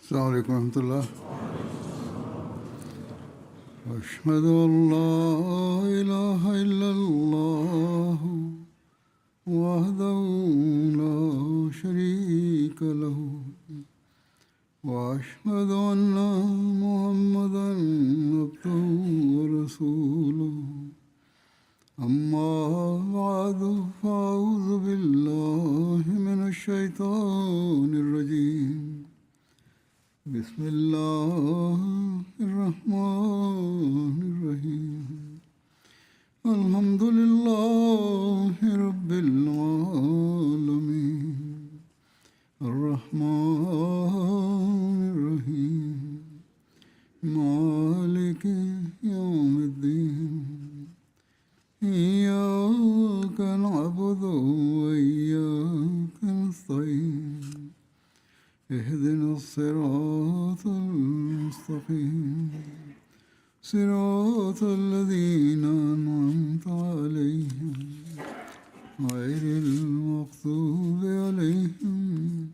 السلام عليكم ورحمة الله. أشهد أن لا إله إلا الله وحده لا شريك له وأشهد أن محمدا عبده ورسوله أما بعد فأعوذ بالله من الشيطان الرجيم بسم الله الرحمن الرحيم الحمد لله رب العالمين الرحمن الرحيم مالك يوم الدين إياك نعبد وإياك نستعين اهدنا الصراط المستقيم صراط الذين أنعمت عليهم غير المغضوب عليهم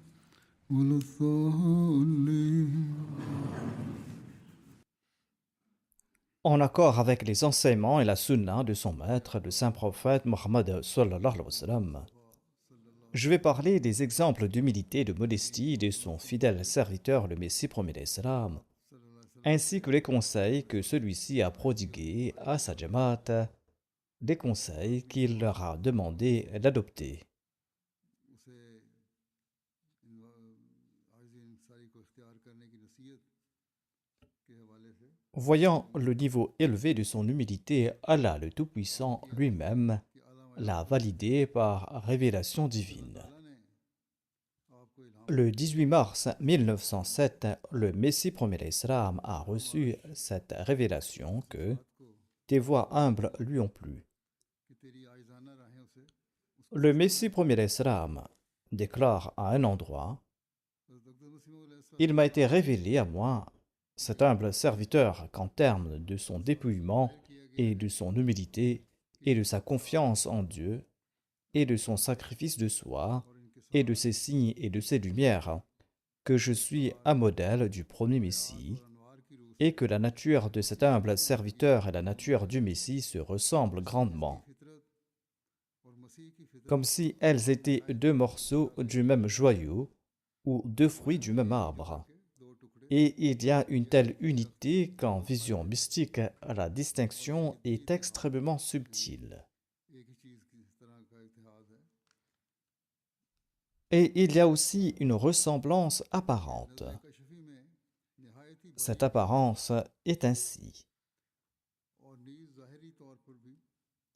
ولا الضالين. En accord avec les enseignements et la sunna de son maître, le saint prophète Mohammed sallallahu alayhi wa sallam, je vais parler des exemples d'humilité et de modestie de son fidèle serviteur, le Messie promis l'Islam, ainsi que les conseils que celui-ci a prodigués à sa Jamaat, des conseils qu'il leur a demandé d'adopter. Voyant le niveau élevé de son humilité, Allah le Tout-Puissant lui-même l'a validé par révélation divine. Le 18 mars 1907, le Messie promis l'Islam a reçu cette révélation que des voix humbles lui ont plu. Le Messie promis l'Islam déclare à un endroit: Il m'a été révélé à moi, cet humble serviteur, qu'en termes de son dépouillement et de son humilité et de sa confiance en Dieu et de son sacrifice de soi et de ses signes et de ses lumières, que je suis un modèle du premier Messie et que la nature de cet humble serviteur et la nature du Messie se ressemblent grandement, comme si elles étaient deux morceaux du même joyau ou deux fruits du même arbre. Et il y a une telle unité qu'en vision mystique, la distinction est extrêmement subtile. Et il y a aussi une ressemblance apparente. Cette apparence est ainsi.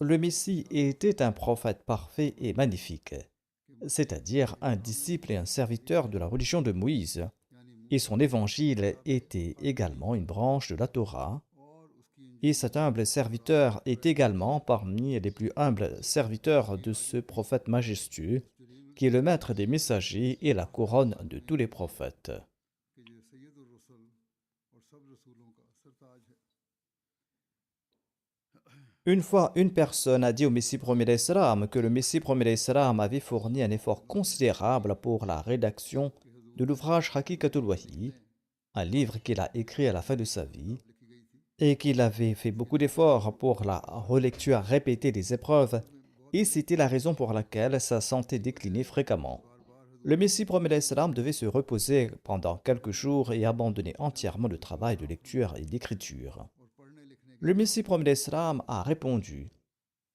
Le Messie était un prophète parfait et magnifique, c'est-à-dire un disciple et un serviteur de la religion de Moïse, et son évangile était également une branche de la Torah, et cet humble serviteur est également parmi les plus humbles serviteurs de ce prophète majestueux, qui est le maître des messagers et la couronne de tous les prophètes. Une fois, une personne a dit au Messie promis l'Islam que le Messie promis l'Islam avait fourni un effort considérable pour la rédaction de l'ouvrage Haqiqatul Wahi, un livre qu'il a écrit à la fin de sa vie, et qu'il avait fait beaucoup d'efforts pour la relecture répétée des épreuves, et c'était la raison pour laquelle sa santé déclinait fréquemment. Le Messie promis l'Islam devait se reposer pendant quelques jours et abandonner entièrement le travail de lecture et d'écriture. Le Messie promis l'Islam a répondu: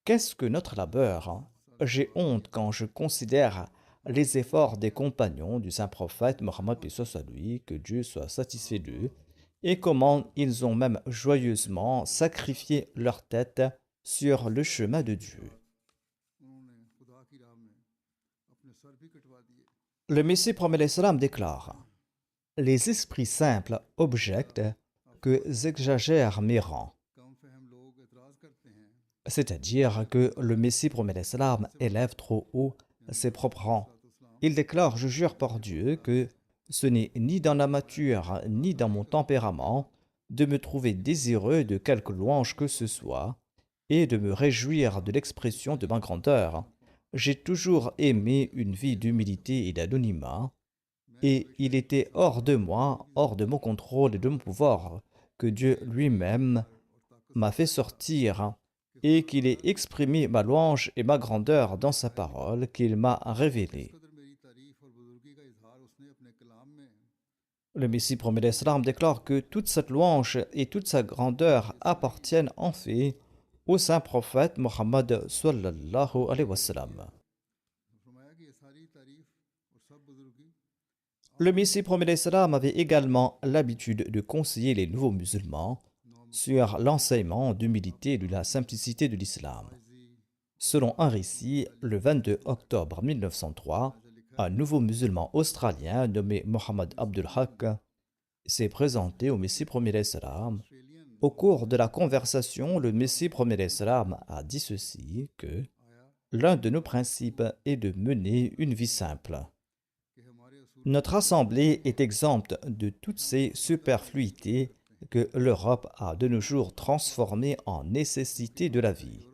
Qu'est-ce que notre labeur? J'ai honte quand je considère les efforts des compagnons du saint prophète Mohammed lui, que Dieu soit satisfait d'eux, et comment ils ont même joyeusement sacrifié leur tête sur le chemin de Dieu. Le Messie promet l'Islam déclare: Les esprits simples objectent que j'exagère mes rangs. C'est-à-dire que le Messie promet l'Islam élève trop haut ses propres rangs. Il déclare: Je jure par Dieu que ce n'est ni dans la nature ni dans mon tempérament de me trouver désireux de quelque louange que ce soit et de me réjouir de l'expression de ma grandeur. J'ai toujours aimé une vie d'humilité et d'anonymat, et il était hors de moi, hors de mon contrôle et de mon pouvoir, que Dieu lui-même m'a fait sortir et qu'il ait exprimé ma louange et ma grandeur dans sa parole qu'il m'a révélée. Le Messie promet l'Islam déclare que toute cette louange et toute sa grandeur appartiennent en fait au saint prophète Mohammed sallallahu alayhi wa sallam. Le Messie promet l'Islam avait également l'habitude de conseiller les nouveaux musulmans sur l'enseignement d'humilité et de la simplicité de l'islam. Selon un récit, le 22 octobre 1903, un nouveau musulman australien nommé Mohammed Abdul Haq s'est présenté au Messie premier l'Islam. Au cours de la conversation, le Messie premier l'Islam a dit ceci que l'un de nos principes est de mener une vie simple. Notre assemblée est exempte de toutes ces superfluités que l'Europe a de nos jours transformées en nécessités de la vie.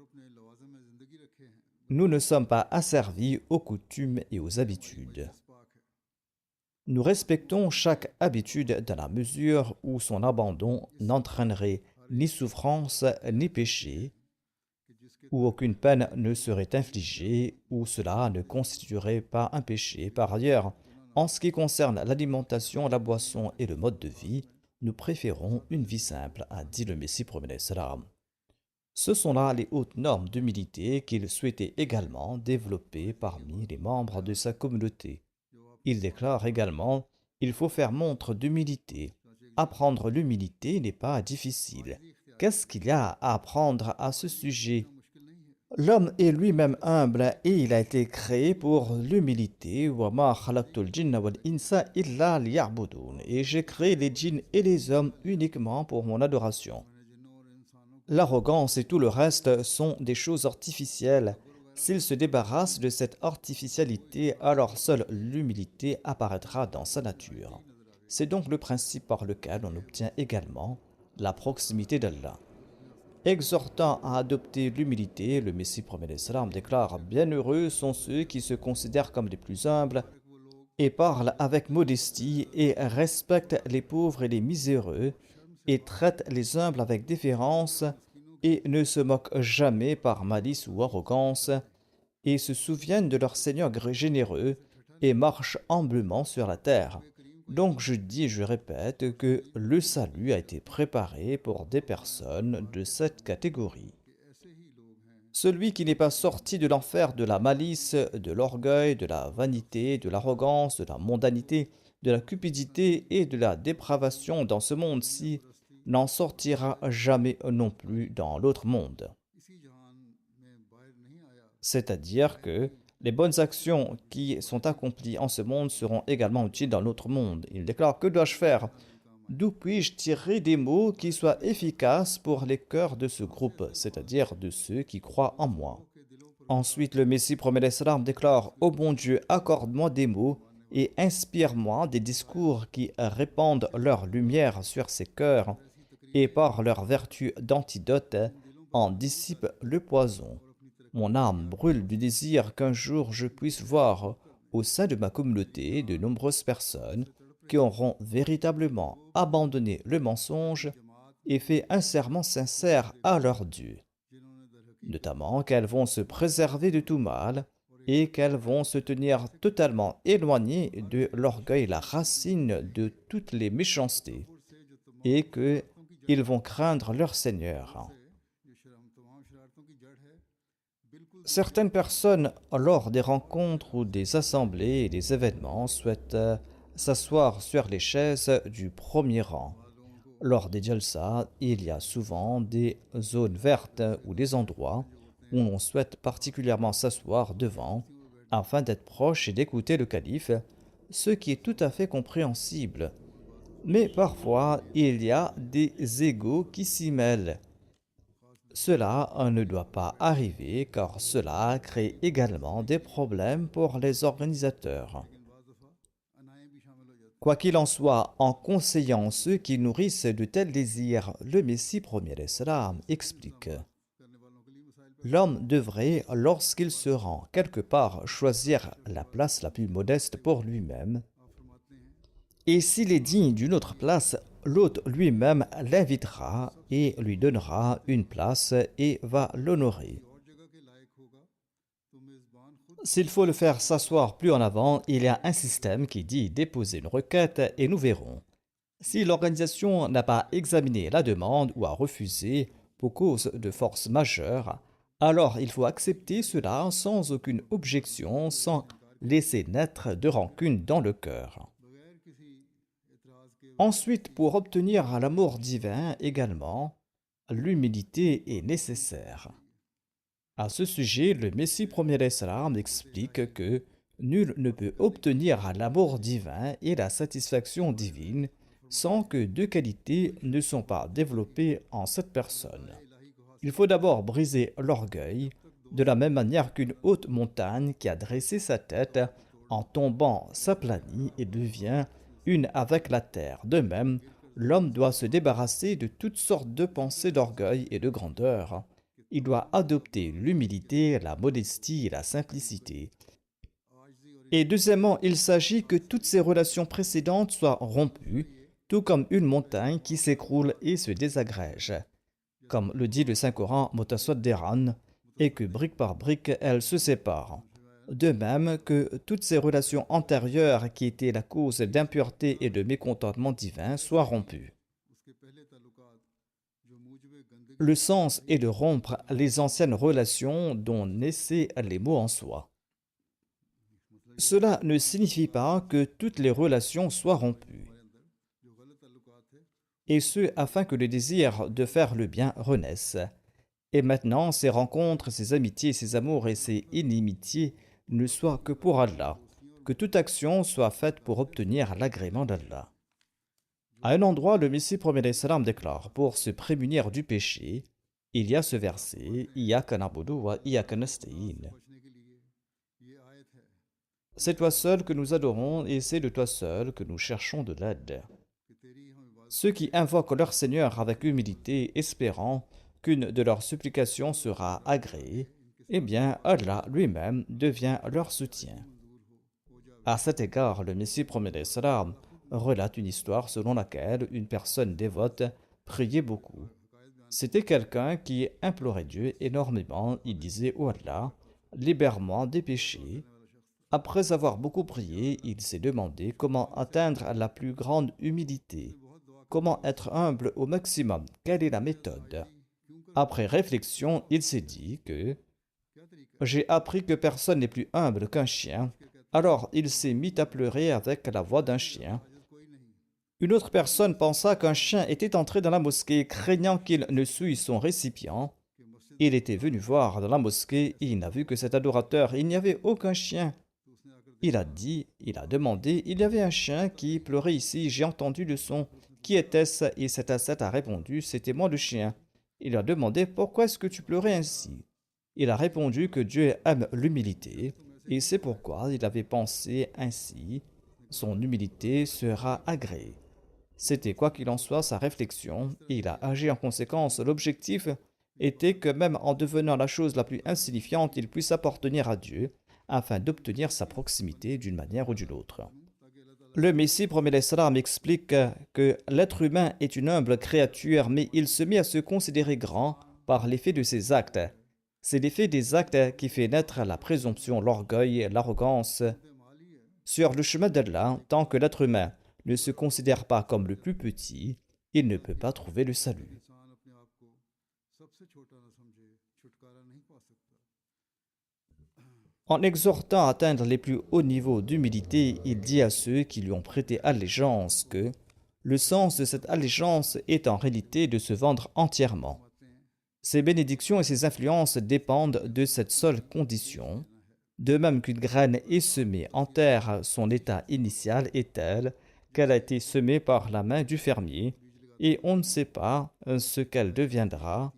Nous ne sommes pas asservis aux coutumes et aux habitudes. Nous respectons chaque habitude dans la mesure où son abandon n'entraînerait ni souffrance ni péché, où aucune peine ne serait infligée, où cela ne constituerait pas un péché. Par ailleurs, en ce qui concerne l'alimentation, la boisson et le mode de vie, nous préférons une vie simple, a dit le Messie promet l'Islam. Ce sont là les hautes normes d'humilité qu'il souhaitait également développer parmi les membres de sa communauté. Il déclare également « Il faut faire montre d'humilité. Apprendre l'humilité n'est pas difficile. Qu'est-ce qu'il y a à apprendre à ce sujet ? L'homme est lui-même humble et il a été créé pour l'humilité. Et j'ai créé les djinns et les hommes uniquement pour mon adoration. L'arrogance et tout le reste sont des choses artificielles. S'il se débarrasse de cette artificialité, alors seule l'humilité apparaîtra dans sa nature. C'est donc le principe par lequel on obtient également la proximité d'Allah. Exhortant à adopter l'humilité, le Messie promet l'Islam déclare « Bienheureux sont ceux qui se considèrent comme les plus humbles et parlent avec modestie et respectent les pauvres et les miséreux et traitent les humbles avec déférence et ne se moquent jamais par malice ou arrogance et se souviennent de leur Seigneur généreux et marchent humblement sur la terre. » Donc je dis et je répète que le salut a été préparé pour des personnes de cette catégorie. Celui qui n'est pas sorti de l'enfer de la malice, de l'orgueil, de la vanité, de l'arrogance, de la mondanité, de la cupidité et de la dépravation dans ce monde-ci, n'en sortira jamais non plus dans l'autre monde. C'est-à-dire que les bonnes actions qui sont accomplies en ce monde seront également utiles dans l'autre monde. Il déclare « Que dois-je faire ? D'où puis-je tirer des mots qui soient efficaces pour les cœurs de ce groupe, c'est-à-dire de ceux qui croient en moi ?» Ensuite, le Messie promet l'Islam déclare « Ô bon Dieu, accorde-moi des mots et inspire-moi des discours qui répandent leur lumière sur ces cœurs et par leur vertu d'antidote en dissipent le poison. Mon âme brûle du désir qu'un jour je puisse voir au sein de ma communauté de nombreuses personnes qui auront véritablement abandonné le mensonge et fait un serment sincère à leur Dieu. Notamment qu'elles vont se préserver de tout mal et qu'elles vont se tenir totalement éloignées de l'orgueil, la racine de toutes les méchancetés, et qu'ils vont craindre leur Seigneur. Certaines personnes, lors des rencontres ou des assemblées et des événements, souhaitent s'asseoir sur les chaises du premier rang. Lors des jalsa, il y a souvent des zones vertes ou des endroits où on souhaite particulièrement s'asseoir devant afin d'être proche et d'écouter le calife, ce qui est tout à fait compréhensible. Mais parfois, il y a des égos qui s'y mêlent. Cela ne doit pas arriver car cela crée également des problèmes pour les organisateurs. Quoi qu'il en soit, en conseillant ceux qui nourrissent de tels désirs, le Messie premier l'Islam explique « L'homme devrait, lorsqu'il se rend quelque part, choisir la place la plus modeste pour lui-même Et s'il est digne d'une autre place, l'hôte lui-même l'invitera et lui donnera une place et va l'honorer. S'il faut le faire s'asseoir plus en avant, il y a un système qui dit déposer une requête et nous verrons. Si l'organisation n'a pas examiné la demande ou a refusé pour cause de force majeure, alors il faut accepter cela sans aucune objection, sans laisser naître de rancune dans le cœur. Ensuite, pour obtenir l'amour divin également, l'humilité est nécessaire. À ce sujet, le Messie premier Islam explique que nul ne peut obtenir l'amour divin et la satisfaction divine sans que deux qualités ne sont pas développées en cette personne. Il faut d'abord briser l'orgueil, de la même manière qu'une haute montagne qui a dressé sa tête, en tombant s'aplanit et devient une avec la terre. De même, l'homme doit se débarrasser de toutes sortes de pensées d'orgueil et de grandeur. Il doit adopter l'humilité, la modestie et la simplicité. Et deuxièmement, il s'agit que toutes ces relations précédentes soient rompues, tout comme une montagne qui s'écroule et se désagrège. Comme le dit le Saint-Coran Mutaswaddiran, et que brique par brique, elles se séparent. De même que toutes ces relations antérieures qui étaient la cause d'impureté et de mécontentement divin soient rompues. Le sens est de rompre les anciennes relations dont naissaient les maux en soi. Cela ne signifie pas que toutes les relations soient rompues, et ce afin que le désir de faire le bien renaisse. Et maintenant, ces rencontres, ces amitiés, ces amours et ces inimitiés ne soient que pour Allah, que toute action soit faite pour obtenir l'agrément d'Allah. À un endroit, le Messie premier salam déclare, pour se prémunir du péché, il y a ce verset, Iyyaka na'budu wa iyyaka nasta'in. C'est toi seul que nous adorons et c'est de toi seul que nous cherchons de l'aide. Ceux qui invoquent leur Seigneur avec humilité, espérant qu'une de leurs supplications sera agréée, eh bien Allah lui-même devient leur soutien. À cet égard, le Messie premier salam relate une histoire selon laquelle une personne dévote priait beaucoup. C'était quelqu'un qui implorait Dieu énormément. Il disait: « Oh Allah, libère-moi des péchés. » Après avoir beaucoup prié, il s'est demandé comment atteindre la plus grande humilité, comment être humble au maximum, quelle est la méthode. Après réflexion, il s'est dit que j'ai appris que personne n'est plus humble qu'un chien. Alors il s'est mis à pleurer avec la voix d'un chien. Une autre personne pensa qu'un chien était entré dans la mosquée, craignant qu'il ne souille son récipient. Il était venu voir dans la mosquée et il n'a vu que cet adorateur. Il n'y avait aucun chien. Il a demandé, il y avait un chien qui pleurait ici, j'ai entendu le son. Qui était-ce? Et cet ascète a répondu, c'était moi le chien. Il a demandé, pourquoi est-ce que tu pleurais ainsi? Il a répondu que Dieu aime l'humilité, et c'est pourquoi il avait pensé ainsi, son humilité sera agréée. C'était quoi qu'il en soit sa réflexion, et il a agi en conséquence. L'objectif était que même en devenant la chose la plus insignifiante, il puisse appartenir à Dieu, afin d'obtenir sa proximité d'une manière ou d'une autre. Le Messie premier salam explique que l'être humain est une humble créature, mais il se met à se considérer grand par l'effet de ses actes. C'est l'effet des actes qui fait naître la présomption, l'orgueil, l'arrogance. Sur le chemin d'Allah, tant que l'être humain ne se considère pas comme le plus petit, il ne peut pas trouver le salut. En exhortant à atteindre les plus hauts niveaux d'humilité, il dit à ceux qui lui ont prêté allégeance que le sens de cette allégeance est en réalité de se vendre entièrement. Ses bénédictions et ses influences dépendent de cette seule condition. De même qu'une graine est semée en terre, son état initial est tel qu'elle a été semée par la main du fermier et on ne sait pas ce qu'elle deviendra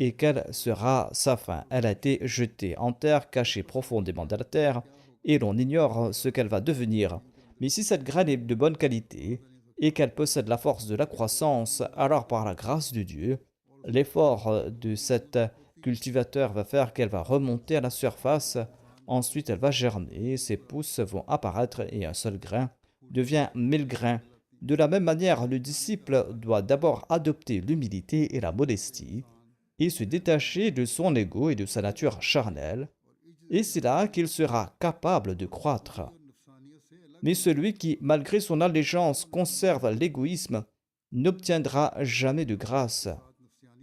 et quelle sera sa fin. Elle a été jetée en terre, cachée profondément dans la terre, et l'on ignore ce qu'elle va devenir. Mais si cette graine est de bonne qualité et qu'elle possède la force de la croissance, alors par la grâce de Dieu, l'effort de cet cultivateur va faire qu'elle va remonter à la surface. Ensuite, elle va germer, ses pousses vont apparaître et un seul grain devient 1000 grains. De la même manière, le disciple doit d'abord adopter l'humilité et la modestie et se détacher de son ego et de sa nature charnelle, et c'est là qu'il sera capable de croître. Mais celui qui, malgré son allégeance, conserve l'égoïsme, n'obtiendra jamais de grâce.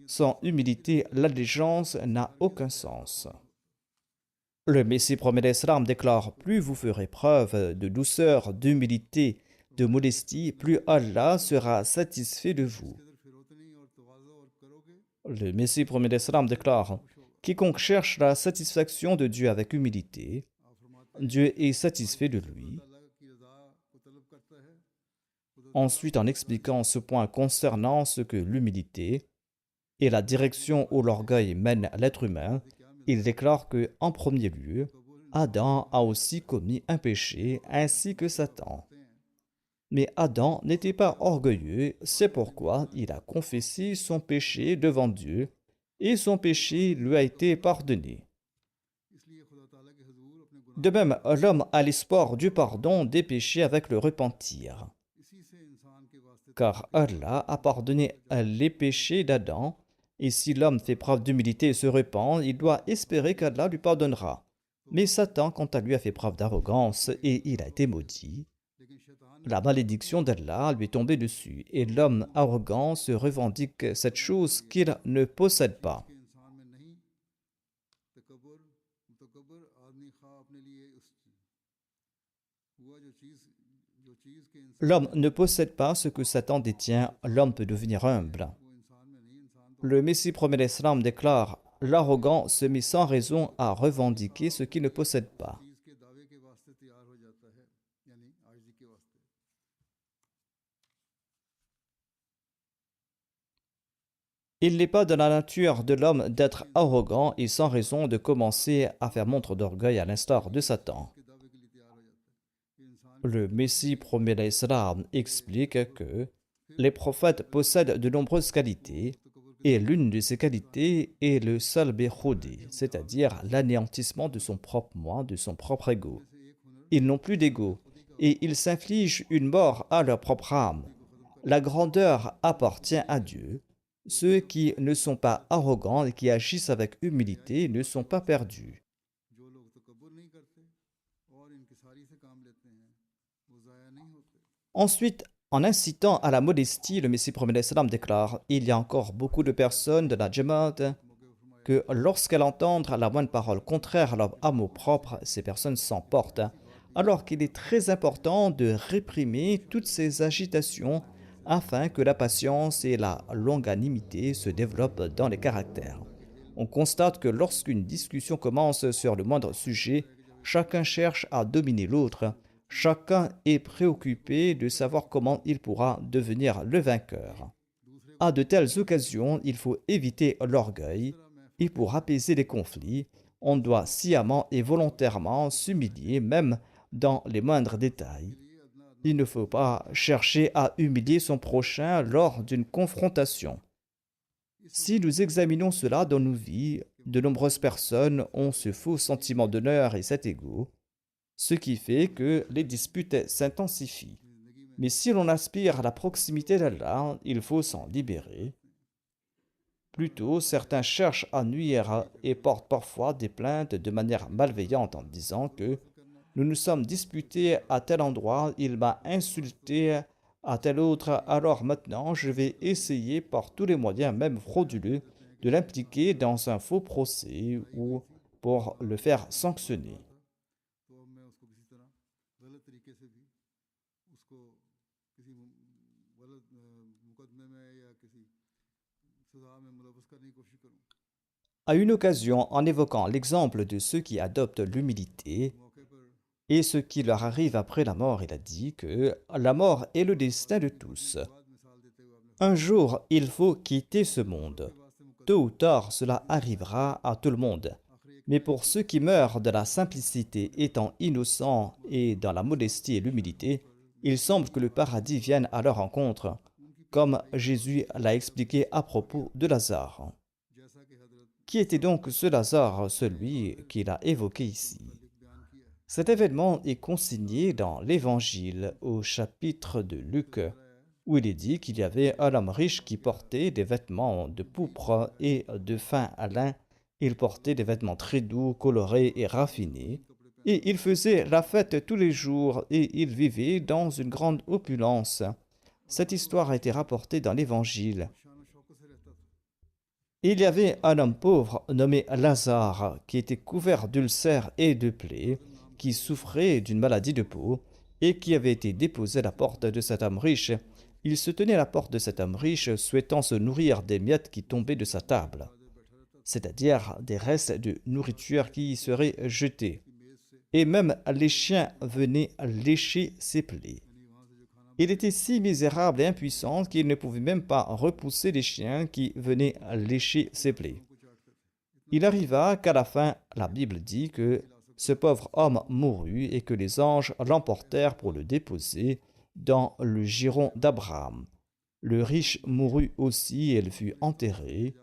Sans humilité, l'allégeance n'a aucun sens. Le Messie promet l'Islam déclare: plus vous ferez preuve de douceur, d'humilité, de modestie, plus Allah sera satisfait de vous. Le Messie promet l'Islam déclare: quiconque cherche la satisfaction de Dieu avec humilité, Dieu est satisfait de lui. Ensuite, en expliquant ce point concernant ce que l'humilité et la direction où l'orgueil mène l'être humain, il déclare que, en premier lieu, Adam a aussi commis un péché ainsi que Satan. Mais Adam n'était pas orgueilleux, c'est pourquoi il a confessé son péché devant Dieu et son péché lui a été pardonné. De même, l'homme a l'espoir du pardon des péchés avec le repentir. Car Allah a pardonné les péchés d'Adam, et si l'homme fait preuve d'humilité et se repent, il doit espérer qu'Allah lui pardonnera. Mais Satan, quant à lui, a fait preuve d'arrogance et il a été maudit. La malédiction d'Allah lui est tombée dessus, et l'homme arrogant se revendique cette chose qu'il ne possède pas. L'homme ne possède pas ce que Satan détient, l'homme peut devenir humble. Le Messie promet l'Islam déclare: l'arrogant se met sans raison à revendiquer ce qu'il ne possède pas. Il n'est pas de la nature de l'homme d'être arrogant et sans raison de commencer à faire montre d'orgueil à l'instar de Satan. Le Messie promet l'Islam explique que les prophètes possèdent de nombreuses qualités et l'une de ces qualités est le salbi khudi, c'est-à-dire l'anéantissement de son propre moi, de son propre ego. Ils n'ont plus d'ego et ils s'infligent une mort à leur propre âme. La grandeur appartient à Dieu. Ceux qui ne sont pas arrogants et qui agissent avec humilité ne sont pas perdus. Ensuite, en incitant à la modestie, le Messie promet l'Islam déclare: il y a encore beaucoup de personnes de la Jamaat que lorsqu'elles entendent la moindre parole contraire à leur amour propre, ces personnes s'emportent, alors qu'il est très important de réprimer toutes ces agitations afin que la patience et la longanimité se développent dans les caractères. On constate que lorsqu'une discussion commence sur le moindre sujet, chacun cherche à dominer l'autre, chacun est préoccupé de savoir comment il pourra devenir le vainqueur. À de telles occasions, il faut éviter l'orgueil et pour apaiser les conflits, on doit sciemment et volontairement s'humilier même dans les moindres détails. Il ne faut pas chercher à humilier son prochain lors d'une confrontation. Si nous examinons cela dans nos vies, de nombreuses personnes ont ce faux sentiment d'honneur et cet ego, ce qui fait que les disputes s'intensifient. Mais si l'on aspire à la proximité d'Allah, il faut s'en libérer. Plutôt, certains cherchent à nuire et portent parfois des plaintes de manière malveillante en disant que nous nous sommes disputés à tel endroit, il m'a insulté à tel autre, alors maintenant je vais essayer par tous les moyens, même frauduleux, de l'impliquer dans un faux procès ou pour le faire sanctionner. À une occasion, en évoquant l'exemple de ceux qui adoptent l'humilité et ce qui leur arrive après la mort, il a dit que la mort est le destin de tous. Un jour, il faut quitter ce monde. Tôt ou tard, cela arrivera à tout le monde. Mais pour ceux qui meurent de la simplicité étant innocents et dans la modestie et l'humilité, il semble que le paradis vienne à leur rencontre, comme Jésus l'a expliqué à propos de Lazare. Qui était donc ce Lazare, celui qu'il a évoqué ici? Cet événement est consigné dans l'Évangile au chapitre de Luc, où il est dit qu'il y avait un homme riche qui portait des vêtements de pourpre et de fin lin. Il portait des vêtements très doux, colorés et raffinés, et il faisait la fête tous les jours, et il vivait dans une grande opulence. Cette histoire a été rapportée dans l'Évangile. Il y avait un homme pauvre nommé Lazare qui était couvert d'ulcères et de plaies, qui souffrait d'une maladie de peau et qui avait été déposé à la porte de cet homme riche. Il se tenait à la porte de cet homme riche, souhaitant se nourrir des miettes qui tombaient de sa table, c'est-à-dire des restes de nourriture qui y seraient jetés. Et même les chiens venaient lécher ses plaies. Il était si misérable et impuissant qu'il ne pouvait même pas repousser les chiens qui venaient lécher ses plaies. Il arriva qu'à la fin, la Bible dit que ce pauvre homme mourut et que les anges l'emportèrent pour le déposer dans le giron d'Abraham. Le riche mourut aussi et il fut enterré.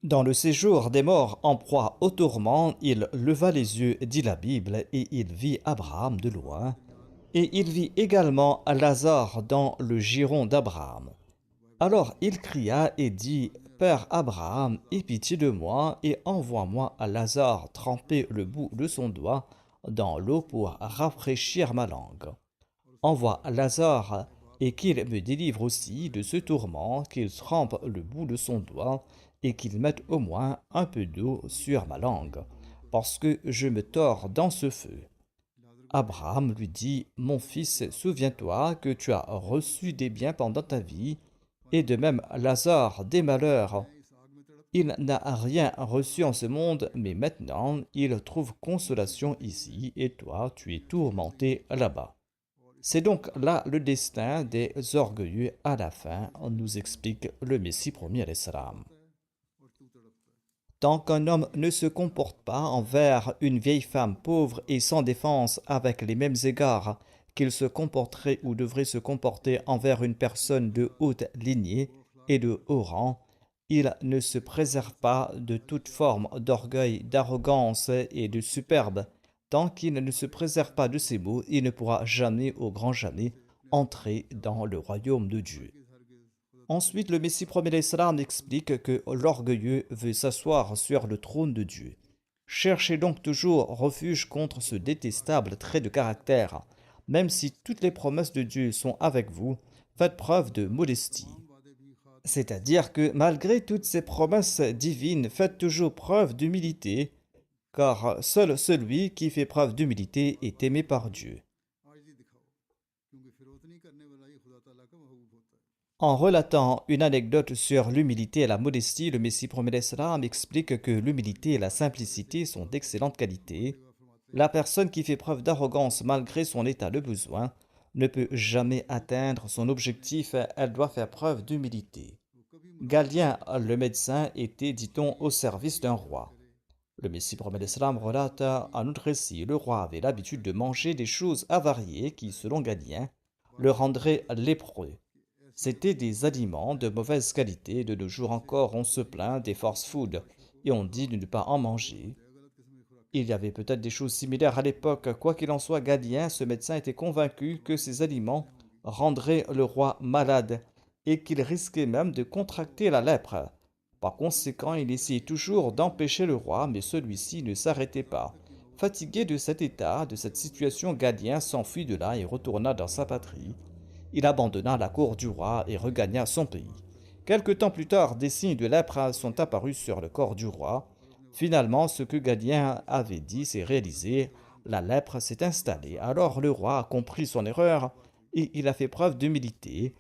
Dans le séjour des morts en proie au tourment, il leva les yeux, dit la Bible, et il vit Abraham de loin. Et il vit également Lazare dans le giron d'Abraham. Alors il cria et dit, Père Abraham, aie pitié de moi et envoie-moi à Lazare tremper le bout de son doigt dans l'eau pour rafraîchir ma langue. Envoie Lazare et qu'il me délivre aussi de ce tourment, qu'il trempe le bout de son doigt et qu'il mette au moins un peu d'eau sur ma langue, parce que je me tords dans ce feu. Abraham lui dit, Mon fils, souviens-toi que tu as reçu des biens pendant ta vie, et de même Lazare des malheurs. Il n'a rien reçu en ce monde, mais maintenant il trouve consolation ici, et toi tu es tourmenté là-bas. C'est donc là le destin des orgueilleux à la fin, nous explique le Messie premier l'Islam. Tant qu'un homme ne se comporte pas envers une vieille femme pauvre et sans défense avec les mêmes égards qu'il se comporterait ou devrait se comporter envers une personne de haute lignée et de haut rang, il ne se préserve pas de toute forme d'orgueil, d'arrogance et de superbe. Tant qu'il ne se préserve pas de ces maux, il ne pourra jamais, au grand jamais, entrer dans le royaume de Dieu. Ensuite, le Messie premier l'Islam explique que l'orgueilleux veut s'asseoir sur le trône de Dieu. Cherchez donc toujours refuge contre ce détestable trait de caractère. Même si toutes les promesses de Dieu sont avec vous, faites preuve de modestie. C'est-à-dire que malgré toutes ces promesses divines, faites toujours preuve d'humilité, car seul celui qui fait preuve d'humilité est aimé par Dieu. En relatant une anecdote sur l'humilité et la modestie, le Messie premier l'Islam explique que l'humilité et la simplicité sont d'excellentes qualités. La personne qui fait preuve d'arrogance malgré son état de besoin ne peut jamais atteindre son objectif, elle doit faire preuve d'humilité. Galien, le médecin, était, dit-on, au service d'un roi. Le Messie premier l'Islam relate un autre récit. Le roi avait l'habitude de manger des choses avariées qui, selon Galien, le rendraient lépreux. C'étaient des aliments de mauvaise qualité. De nos jours encore, on se plaint des fast-foods et on dit de ne pas en manger. Il y avait peut-être des choses similaires à l'époque. Quoi qu'il en soit, Galien, ce médecin, était convaincu que ces aliments rendraient le roi malade et qu'il risquait même de contracter la lèpre. Par conséquent, il essayait toujours d'empêcher le roi, mais celui-ci ne s'arrêtait pas. Fatigué de cet état, de cette situation, Galien s'enfuit de là et retourna dans sa patrie. Il abandonna la cour du roi et regagna son pays. Quelque temps plus tard, des signes de lèpre sont apparus sur le corps du roi. Finalement, ce que Galien avait dit s'est réalisé. La lèpre s'est installée. Alors le roi a compris son erreur et il a fait preuve d'humilité.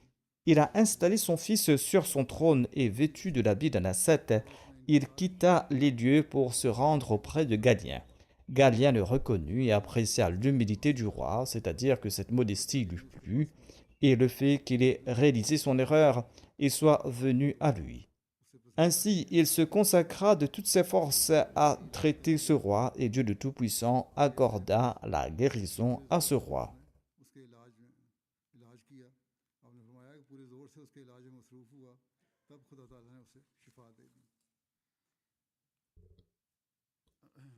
Il a installé son fils sur son trône et vêtu de l'habit d'un ascète, il quitta les lieux pour se rendre auprès de Galien. Galien le reconnut et apprécia l'humilité du roi, c'est-à-dire que cette modestie lui plut, et le fait qu'il ait réalisé son erreur et soit venu à lui. Ainsi, il se consacra de toutes ses forces à traiter ce roi, et Dieu de Tout-Puissant accorda la guérison à ce roi.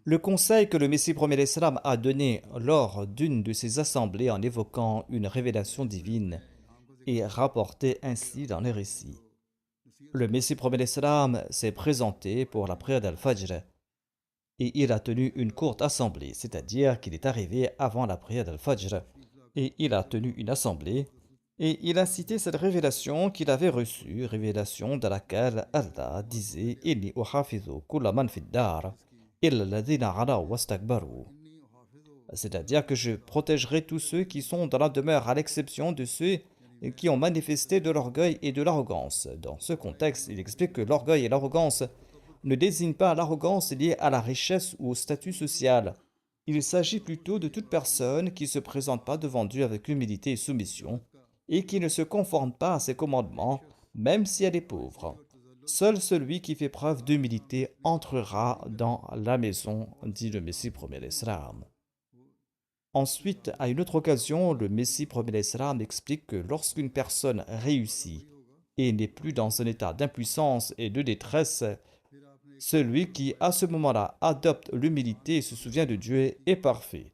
Le conseil que le Messie premier l'Islam a donné lors d'une de ses assemblées en évoquant une révélation divine est rapporté ainsi dans les récits. Le Messie premier l'Islam s'est présenté pour la prière d'Al-Fajr et il a tenu une courte assemblée, c'est-à-dire qu'il est arrivé avant la prière d'Al-Fajr et il a tenu une assemblée et il a cité cette révélation qu'il avait reçue, révélation dans laquelle Allah disait Inni uhafizu kulla man fid dar illa alladhina alaw wastakbaru. C'est-à-dire que je protégerai tous ceux qui sont dans la demeure à l'exception de ceux qui ont manifesté de l'orgueil et de l'arrogance. Dans ce contexte, il explique que l'orgueil et l'arrogance ne désignent pas l'arrogance liée à la richesse ou au statut social. Il s'agit plutôt de toute personne qui ne se présente pas devant Dieu avec humilité et soumission et qui ne se conforme pas à ses commandements, même si elle est pauvre. Seul celui qui fait preuve d'humilité entrera dans la maison, dit le Messie premier l'Islam. Ensuite, à une autre occasion, le Messie premier l'Islam explique que lorsqu'une personne réussit et n'est plus dans un état d'impuissance et de détresse, celui qui, à ce moment-là, adopte l'humilité et se souvient de Dieu est parfait.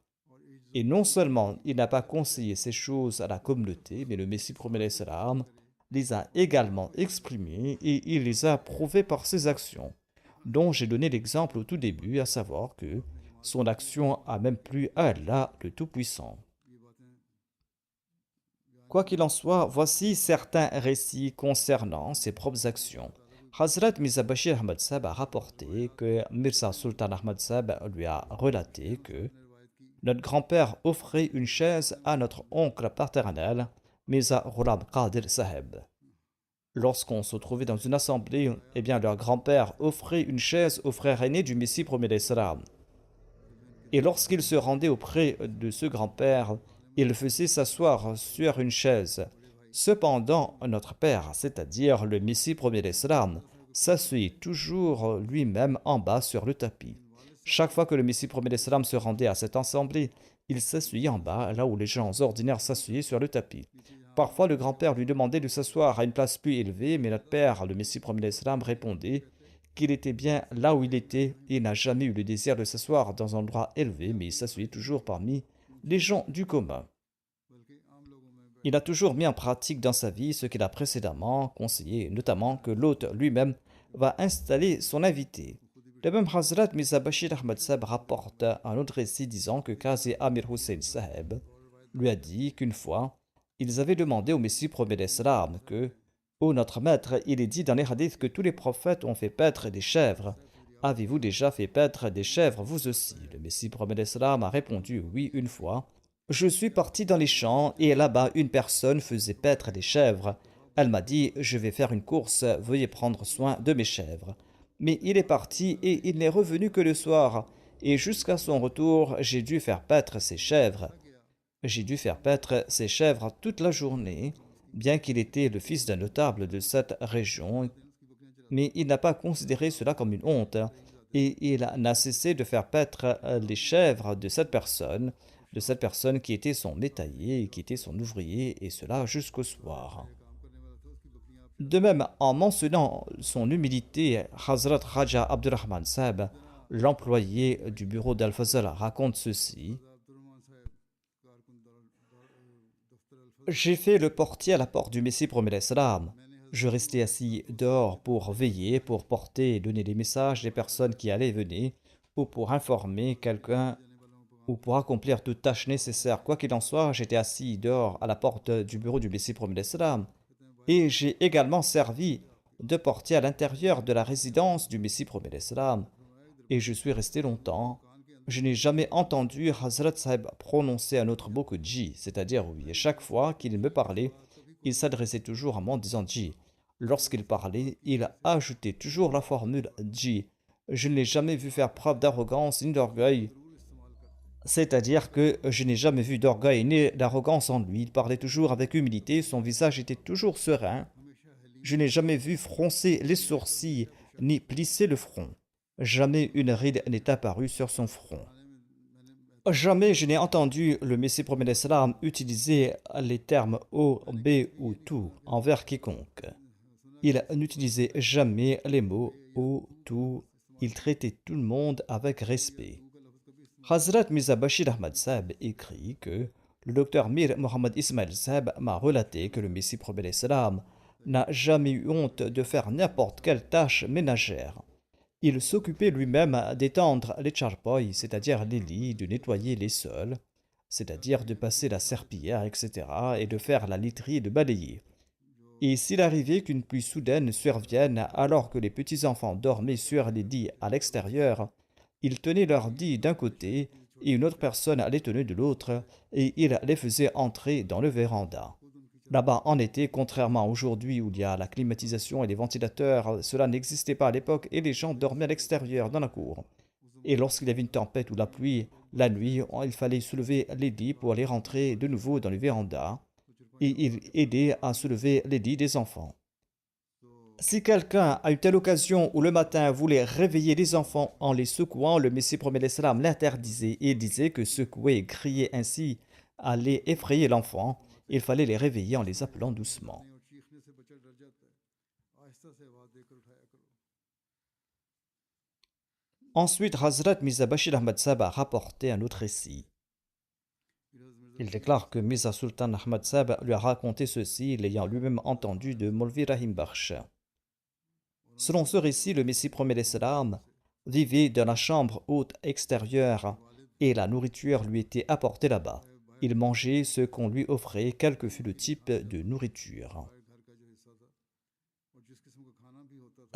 Et non seulement il n'a pas conseillé ces choses à la communauté, mais le Messie premier l'Islam les a également exprimées et il les a prouvées par ses actions, dont j'ai donné l'exemple au tout début, à savoir que son action a même plu à Allah, le Tout-Puissant. Quoi qu'il en soit, voici certains récits concernant ses propres actions. Hazrat Mirza Bashir Ahmad Sahib a rapporté que Mirza Sultan Ahmad Sahib lui a relaté que notre grand-père offrait une chaise à notre oncle paternel, Mirza Ghulam Qadir Sahib. Lorsqu'on se trouvait dans une assemblée, leur grand-père offrait une chaise au frère aîné du Messie premier l'Islam. Et lorsqu'il se rendait auprès de ce grand-père, il le faisait s'asseoir sur une chaise. Cependant, notre père, c'est-à-dire le Messie premier l'Islam, s'asseyait toujours lui-même en bas sur le tapis. Chaque fois que le Messie premier l'Islam se rendait à cette assemblée, il s'asseyait en bas, là où les gens ordinaires s'asseyaient sur le tapis. Parfois, le grand-père lui demandait de s'asseoir à une place plus élevée, mais notre père, le Messie premier l'Islam, répondait qu'il était bien là où il était et n'a jamais eu le désir de s'asseoir dans un endroit élevé, mais il s'asseyait toujours parmi les gens du commun. Il a toujours mis en pratique dans sa vie ce qu'il a précédemment conseillé, notamment que l'hôte lui-même va installer son invité. Le même Hazrat Mirza Bashir Ahmad Sahib rapporte un autre récit disant que Qazi Amir Hussein Sahib lui a dit qu'une fois, ils avaient demandé au Messie premier l'Islam que ô notre maître, il est dit dans les hadiths que tous les prophètes ont fait paître des chèvres. Avez-vous déjà fait paître des chèvres, vous aussi? Le Messie premier l'Islam a répondu oui une fois. Je suis parti dans les champs et là-bas une personne faisait paître des chèvres. Elle m'a dit je vais faire une course, veuillez prendre soin de mes chèvres. Mais il est parti et il n'est revenu que le soir. Et jusqu'à son retour, j'ai dû faire paître ses chèvres. J'ai dû faire paître ses chèvres toute la journée, bien qu'il était le fils d'un notable de cette région, mais il n'a pas considéré cela comme une honte, et il n'a cessé de faire paître les chèvres de cette personne qui était son métayer, qui était son ouvrier, et cela jusqu'au soir. De même, en mentionnant son humilité, Hazrat Raja Abdurrahman Sahib, l'employé du bureau d'Al-Fazl, raconte ceci. J'ai fait le portier à la porte du Messie premier l'Islam. Je restais assis dehors pour veiller, pour porter et donner les messages des personnes qui allaient et venaient, ou pour informer quelqu'un, ou pour accomplir toute tâche nécessaire. Quoi qu'il en soit, j'étais assis dehors à la porte du bureau du Messie premier l'Islam. Et j'ai également servi de portier à l'intérieur de la résidence du Messie premier l'Islam. Et je suis resté longtemps. Je n'ai jamais entendu Hazrat Sahib prononcer un autre mot que Ji, c'est-à-dire oui. Et chaque fois qu'il me parlait, il s'adressait toujours à moi en disant Ji. Lorsqu'il parlait, il ajoutait toujours la formule Ji. Je ne l'ai jamais vu faire preuve d'arrogance ni d'orgueil. C'est-à-dire que je n'ai jamais vu d'orgueil ni d'arrogance en lui. Il parlait toujours avec humilité, son visage était toujours serein. Je n'ai jamais vu froncer les sourcils ni plisser le front. Jamais une ride n'est apparue sur son front. Jamais je n'ai entendu le Messie premier l'Islam utiliser les termes O, B ou tout envers quiconque. Il n'utilisait jamais les mots O, tout Il traitait tout le monde avec respect. Hazrat Mirza Bashir Ahmad Sahib écrit que le docteur Mir Mohammad Ismail Sahib m'a relaté que le Messie prophète salam n'a jamais eu honte de faire n'importe quelle tâche ménagère. Il s'occupait lui-même d'étendre les charpoy, c'est-à-dire les lits, de nettoyer les sols, c'est-à-dire de passer la serpillière, etc., et de faire la literie et de balayer. Et s'il arrivait qu'une pluie soudaine survienne alors que les petits-enfants dormaient sur les lits à l'extérieur, il tenait leurs lits d'un côté et une autre personne les tenait de l'autre, et il les faisait entrer dans le véranda. Là-bas, en été, contrairement à aujourd'hui où il y a la climatisation et les ventilateurs, cela n'existait pas à l'époque et les gens dormaient à l'extérieur dans la cour. Et lorsqu'il y avait une tempête ou la pluie, la nuit, il fallait soulever les lits pour aller rentrer de nouveau dans le véranda, et il aidait à soulever les lits des enfants. Si quelqu'un a une telle occasion où le matin voulait réveiller les enfants en les secouant, le Messie promet l'Islam l'interdisait et disait que secouer et crier ainsi allait effrayer l'enfant. Il fallait les réveiller en les appelant doucement. Ensuite, Hazrat Mirza Bashir Ahmad Sahib a rapporté un autre récit. Il déclare que Mirza Sultan Ahmad Sahib lui a raconté ceci, l'ayant lui-même entendu de Maulvi Rahim Bakhsh. Selon ce récit, le Messie promet l'Islam vivait dans la chambre haute extérieure et la nourriture lui était apportée là-bas. Il mangeait ce qu'on lui offrait, quel que fût le type de nourriture.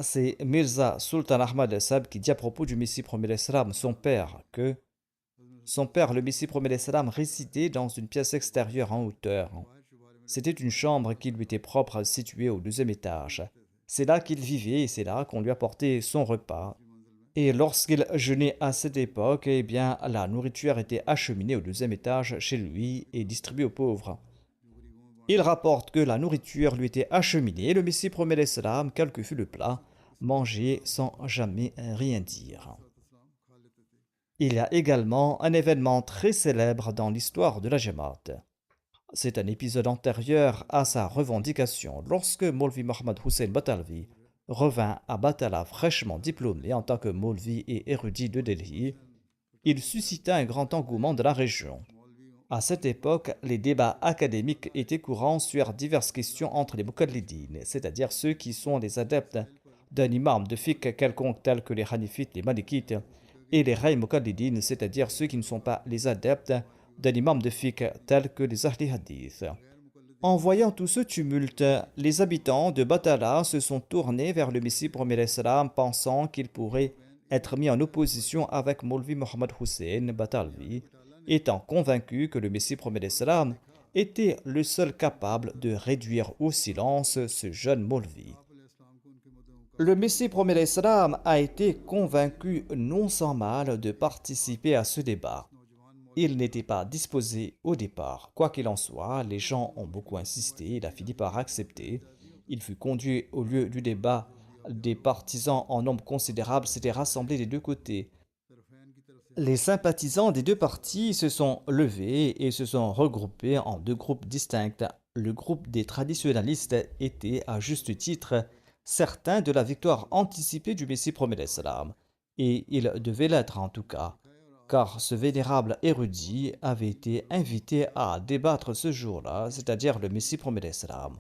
C'est Mirza Sultan Ahmad Sahib qui dit à propos du Messie promet l'Islam, son père, le Messie promet l'Islam, résidait dans une pièce extérieure en hauteur. C'était une chambre qui lui était propre, située au 2e étage. C'est là qu'il vivait et c'est là qu'on lui apportait son repas. Et lorsqu'il jeûnait à cette époque, eh bien, la nourriture était acheminée au 2e étage chez lui et distribuée aux pauvres. Il rapporte que la nourriture lui était acheminée et le Messie promet l'Islam, quel que fût le plat, mangeait sans jamais rien dire. Il y a également un événement très célèbre dans l'histoire de la Jamaat. C'est un épisode antérieur à sa revendication, lorsque Maulvi Mohammad Hussein Batalvi revint à Batala fraîchement diplômé en tant que Maulvi et érudit de Delhi. Il suscita un grand engouement de la région. À cette époque, les débats académiques étaient courants sur diverses questions entre les Mukallidines, c'est-à-dire ceux qui sont les adeptes d'un imam de fiqh quelconque tel que les Hanifites, les Malikites, et les Ray Mukallidines, c'est-à-dire ceux qui ne sont pas les adeptes d'un imam de fiqh tel que les Ahli Hadith. En voyant tout ce tumulte, les habitants de Batala se sont tournés vers le Messie promet l'Islam, pensant qu'il pourrait être mis en opposition avec Maulvi Mohammad Hussein Batalvi, étant convaincus que le Messie promet l'Islam était le seul capable de réduire au silence ce jeune Maulvi. Le Messie promet l'Islam a été convaincu non sans mal de participer à ce débat. Il n'était pas disposé au départ. Quoi qu'il en soit, les gens ont beaucoup insisté, il a fini par accepter. Il fut conduit au lieu du débat. Des partisans en nombre considérable s'étaient rassemblés des deux côtés. Les sympathisants des deux partis se sont levés et se sont regroupés en deux groupes distincts. Le groupe des traditionnalistes était, à juste titre, certain de la victoire anticipée du Messie promet l'Islam. Et il devait l'être en tout cas, car ce vénérable érudit avait été invité à débattre ce jour-là, c'est-à-dire le Messie promet l'Islam.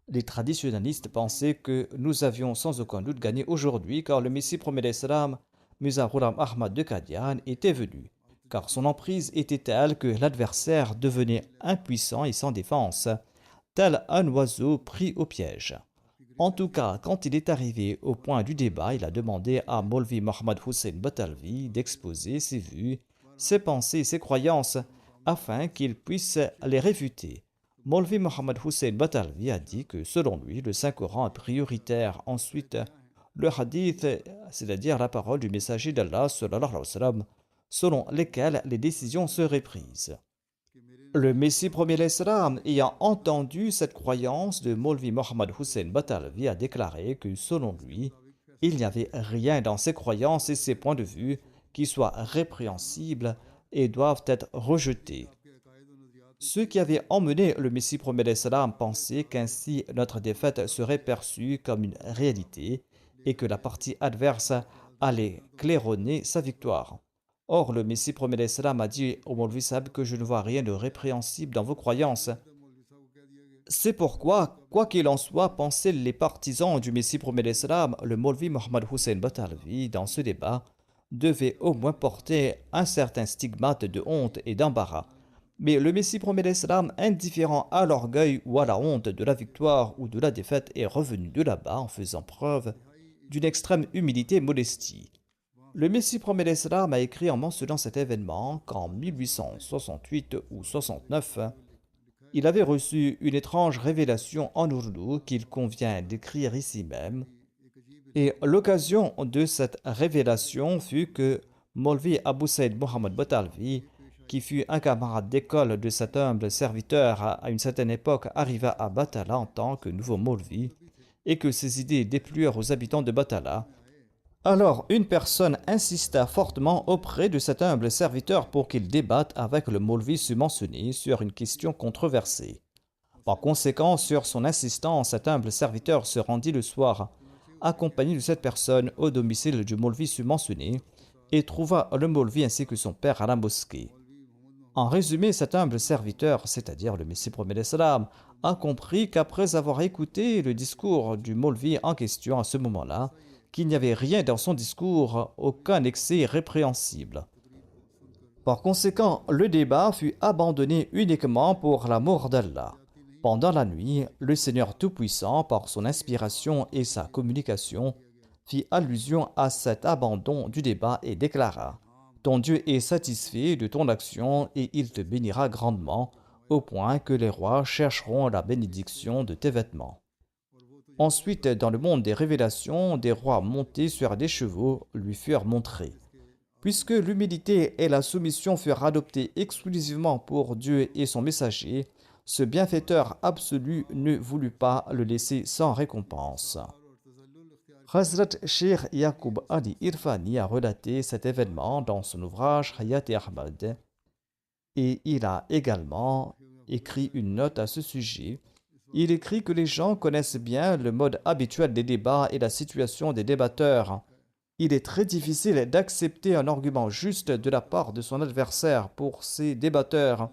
Les traditionnalistes pensaient que nous avions sans aucun doute gagné aujourd'hui, car le Messie promet l'Islam, Mirza Ghulam Ahmad de Qadian, était venu, car son emprise était telle que l'adversaire devenait impuissant et sans défense, tel un oiseau pris au piège. En tout cas, quand il est arrivé au point du débat, il a demandé à Maulvi Mohammad Hussein Batalvi d'exposer ses vues, ses pensées et ses croyances afin qu'il puisse les réfuter. Maulvi Mohammad Hussein Batalvi a dit que selon lui, le Saint-Coran est prioritaire. Ensuite, le hadith, c'est-à-dire la parole du messager d'Allah, sallallahu alayhi wa sallam, selon lesquelles les décisions seraient prises. Le Messie promet l'Islam, ayant entendu cette croyance de Maulvi Mohammad Hussein Batalvi, a déclaré que selon lui, il n'y avait rien dans ses croyances et ses points de vue qui soient répréhensibles et doivent être rejetés. Ceux qui avaient emmené le Messie promet l'Islam pensaient qu'ainsi notre défaite serait perçue comme une réalité et que la partie adverse allait claironner sa victoire. Or, le Messie premier d'Islam a dit au Maulvi Sahib que je ne vois rien de répréhensible dans vos croyances. C'est pourquoi, quoi qu'il en soit, pensaient les partisans du Messie premier d'Islam, le Maulvi Mohammed Hussein Batalvi, dans ce débat, devait au moins porter un certain stigmate de honte et d'embarras. Mais le Messie premier d'Islam, indifférent à l'orgueil ou à la honte de la victoire ou de la défaite, est revenu de là-bas en faisant preuve d'une extrême humilité et modestie. Le Messie premier d'Islam a écrit en mentionnant cet événement qu'en 1868 ou 69, il avait reçu une étrange révélation en ourdou qu'il convient d'écrire ici même. Et l'occasion de cette révélation fut que Maulvi Abu Saïd Mohammed Batalvi, qui fut un camarade d'école de cet humble serviteur à une certaine époque, arriva à Batala en tant que nouveau Maulvi et que ses idées déplurent aux habitants de Batala. Alors, une personne insista fortement auprès de cet humble serviteur pour qu'il débatte avec le Maulvi mentionné sur une question controversée. Par conséquent, sur son insistance, cet humble serviteur se rendit le soir, accompagné de cette personne, au domicile du Maulvi mentionné et trouva le Maulvi ainsi que son père à la mosquée. En résumé, cet humble serviteur, c'est-à-dire le Messie premier d'Islam, a compris qu'après avoir écouté le discours du Maulvi en question à ce moment-là, qu'il n'y avait rien dans son discours, aucun excès répréhensible. Par conséquent, le débat fut abandonné uniquement pour l'amour d'Allah. Pendant la nuit, le Seigneur Tout-Puissant, par son inspiration et sa communication, fit allusion à cet abandon du débat et déclara « Ton Dieu est satisfait de ton action et il te bénira grandement, au point que les rois chercheront la bénédiction de tes vêtements. » Ensuite, dans le monde des révélations, des rois montés sur des chevaux lui furent montrés. Puisque l'humilité et la soumission furent adoptées exclusivement pour Dieu et son messager, ce bienfaiteur absolu ne voulut pas le laisser sans récompense. Hazrat Sheikh Yaqub Ali Irfani a relaté cet événement dans son ouvrage Hayat-e Ahmad et il a également écrit une note à ce sujet. Il écrit que les gens connaissent bien le mode habituel des débats et la situation des débatteurs. Il est très difficile d'accepter un argument juste de la part de son adversaire pour ces débatteurs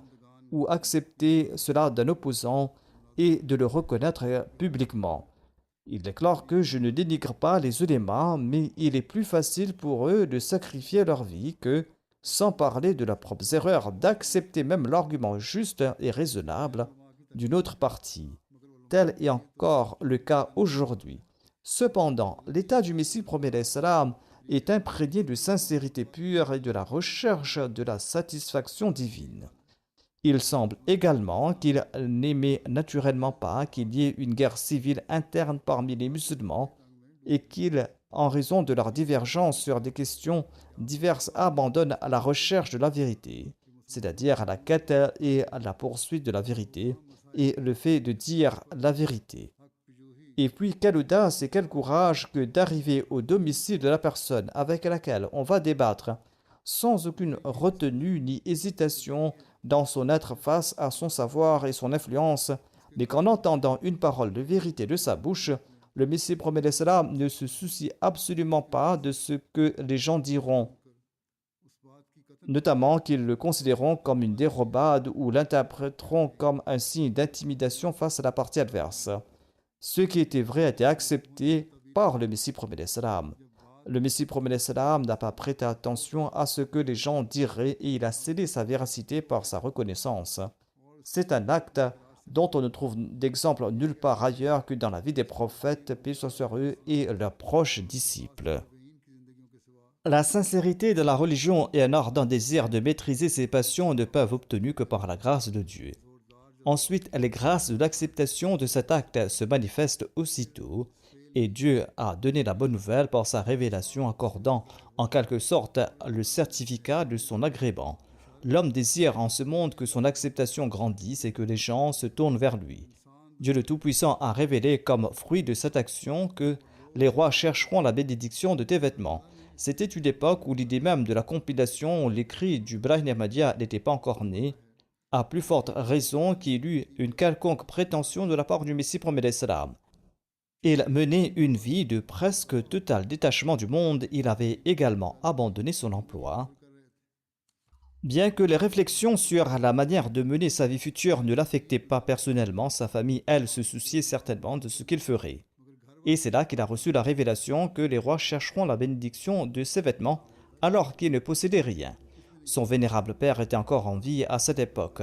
ou accepter cela d'un opposant et de le reconnaître publiquement. Il déclare que je ne dénigre pas les ulémas, mais il est plus facile pour eux de sacrifier leur vie que, sans parler de leurs propres erreurs, d'accepter même l'argument juste et raisonnable d'une autre partie. Tel est encore le cas aujourd'hui. Cependant, l'état du Messie premier d'Islam est imprégné de sincérité pure et de la recherche de la satisfaction divine. Il semble également qu'il n'aimait naturellement pas qu'il y ait une guerre civile interne parmi les musulmans et qu'il, en raison de leurs divergences sur des questions diverses, abandonne à la recherche de la vérité, c'est-à-dire à la quête et à la poursuite de la vérité et le fait de dire la vérité. Et puis, quelle audace et quel courage que d'arriver au domicile de la personne avec laquelle on va débattre sans aucune retenue ni hésitation dans son être face à son savoir et son influence, mais qu'en entendant une parole de vérité de sa bouche, le Messie premier d'Islam ne se soucie absolument pas de ce que les gens diront, notamment qu'ils le considéreront comme une dérobade ou l'interpréteront comme un signe d'intimidation face à la partie adverse. Ce qui était vrai a été accepté par le Messie premier d'Islam. Le Messie premier d'Islam n'a pas prêté attention à ce que les gens diraient et il a scellé sa véracité par sa reconnaissance. C'est un acte dont on ne trouve d'exemple nulle part ailleurs que dans la vie des prophètes, paix soit sur eux, et leurs proches disciples. La sincérité de la religion et un ardent désir de maîtriser ses passions ne peuvent obtenus que par la grâce de Dieu. Ensuite, les grâces de l'acceptation de cet acte se manifestent aussitôt, et Dieu a donné la bonne nouvelle par sa révélation accordant en quelque sorte le certificat de son agrément. L'homme désire en ce monde que son acceptation grandisse et que les gens se tournent vers lui. Dieu le Tout-Puissant a révélé comme fruit de cette action que les rois chercheront la bénédiction de tes vêtements. C'était une époque où l'idée même de la compilation, l'écrit du Brahim Ahmadiyya n'était pas encore née, à plus forte raison qu'il eut une quelconque prétention de la part du Messie premier d'Islam. Il menait une vie de presque total détachement du monde. Il avait également abandonné son emploi. Bien que les réflexions sur la manière de mener sa vie future ne l'affectaient pas personnellement, sa famille, elle, se souciait certainement de ce qu'il ferait. Et c'est là qu'il a reçu la révélation que les rois chercheront la bénédiction de ses vêtements alors qu'il ne possédait rien. Son vénérable père était encore en vie à cette époque.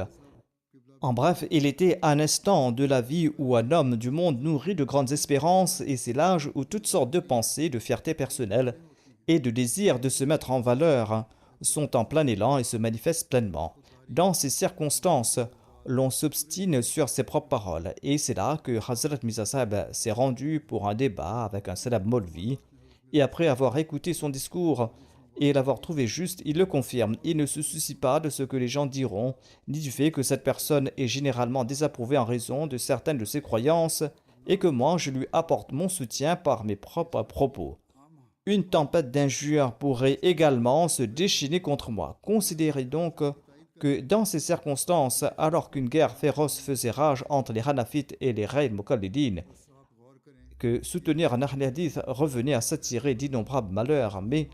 En bref, il était un instant de la vie où un homme du monde nourrit de grandes espérances et c'est l'âge où toutes sortes de pensées, de fierté personnelle et de désir de se mettre en valeur sont en plein élan et se manifestent pleinement. Dans ces circonstances, l'on s'obstine sur ses propres paroles et c'est là que Hazrat Mirza Sahib s'est rendu pour un débat avec un célèbre Maulvi et après avoir écouté son discours et l'avoir trouvé juste, il le confirme. Il ne se soucie pas de ce que les gens diront, ni du fait que cette personne est généralement désapprouvée en raison de certaines de ses croyances, et que moi je lui apporte mon soutien par mes propres propos. Une tempête d'injures pourrait également se déchaîner contre moi. Considérez donc que dans ces circonstances, alors qu'une guerre féroce faisait rage entre les Hanafites et les Ghayr Mukallidin, que soutenir un Hadith revenait à s'attirer d'innombrables malheurs, mais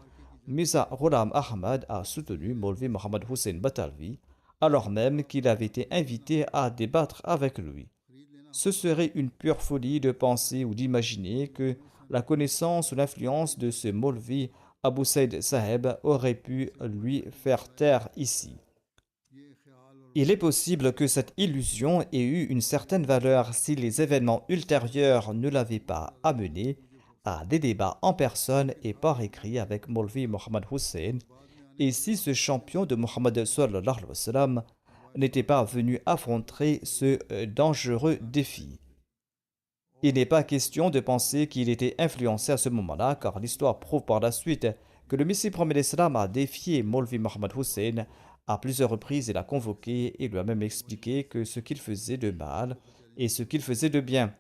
Mirza Ghulam Ahmad a soutenu Maulvi Mohammad Hussein Batalvi, alors même qu'il avait été invité à débattre avec lui. Ce serait une pure folie de penser ou d'imaginer que la connaissance ou l'influence de ce Maulvi Abu Saïd Saheb aurait pu lui faire taire ici. Il est possible que cette illusion ait eu une certaine valeur si les événements ultérieurs ne l'avaient pas amené à des débats en personne et par écrit avec Maulvi Mohammad Hussein, et si ce champion de Mohammed sallallahu alayhi wa sallam n'était pas venu affronter ce dangereux défi. Il n'est pas question de penser qu'il était influencé à ce moment-là, car l'histoire prouve par la suite que le Messie promet l'Islam a défié Maulvi Mohammad Hussein à plusieurs reprises et l'a convoqué et lui a même expliqué que ce qu'il faisait de mal et ce qu'il faisait de bien.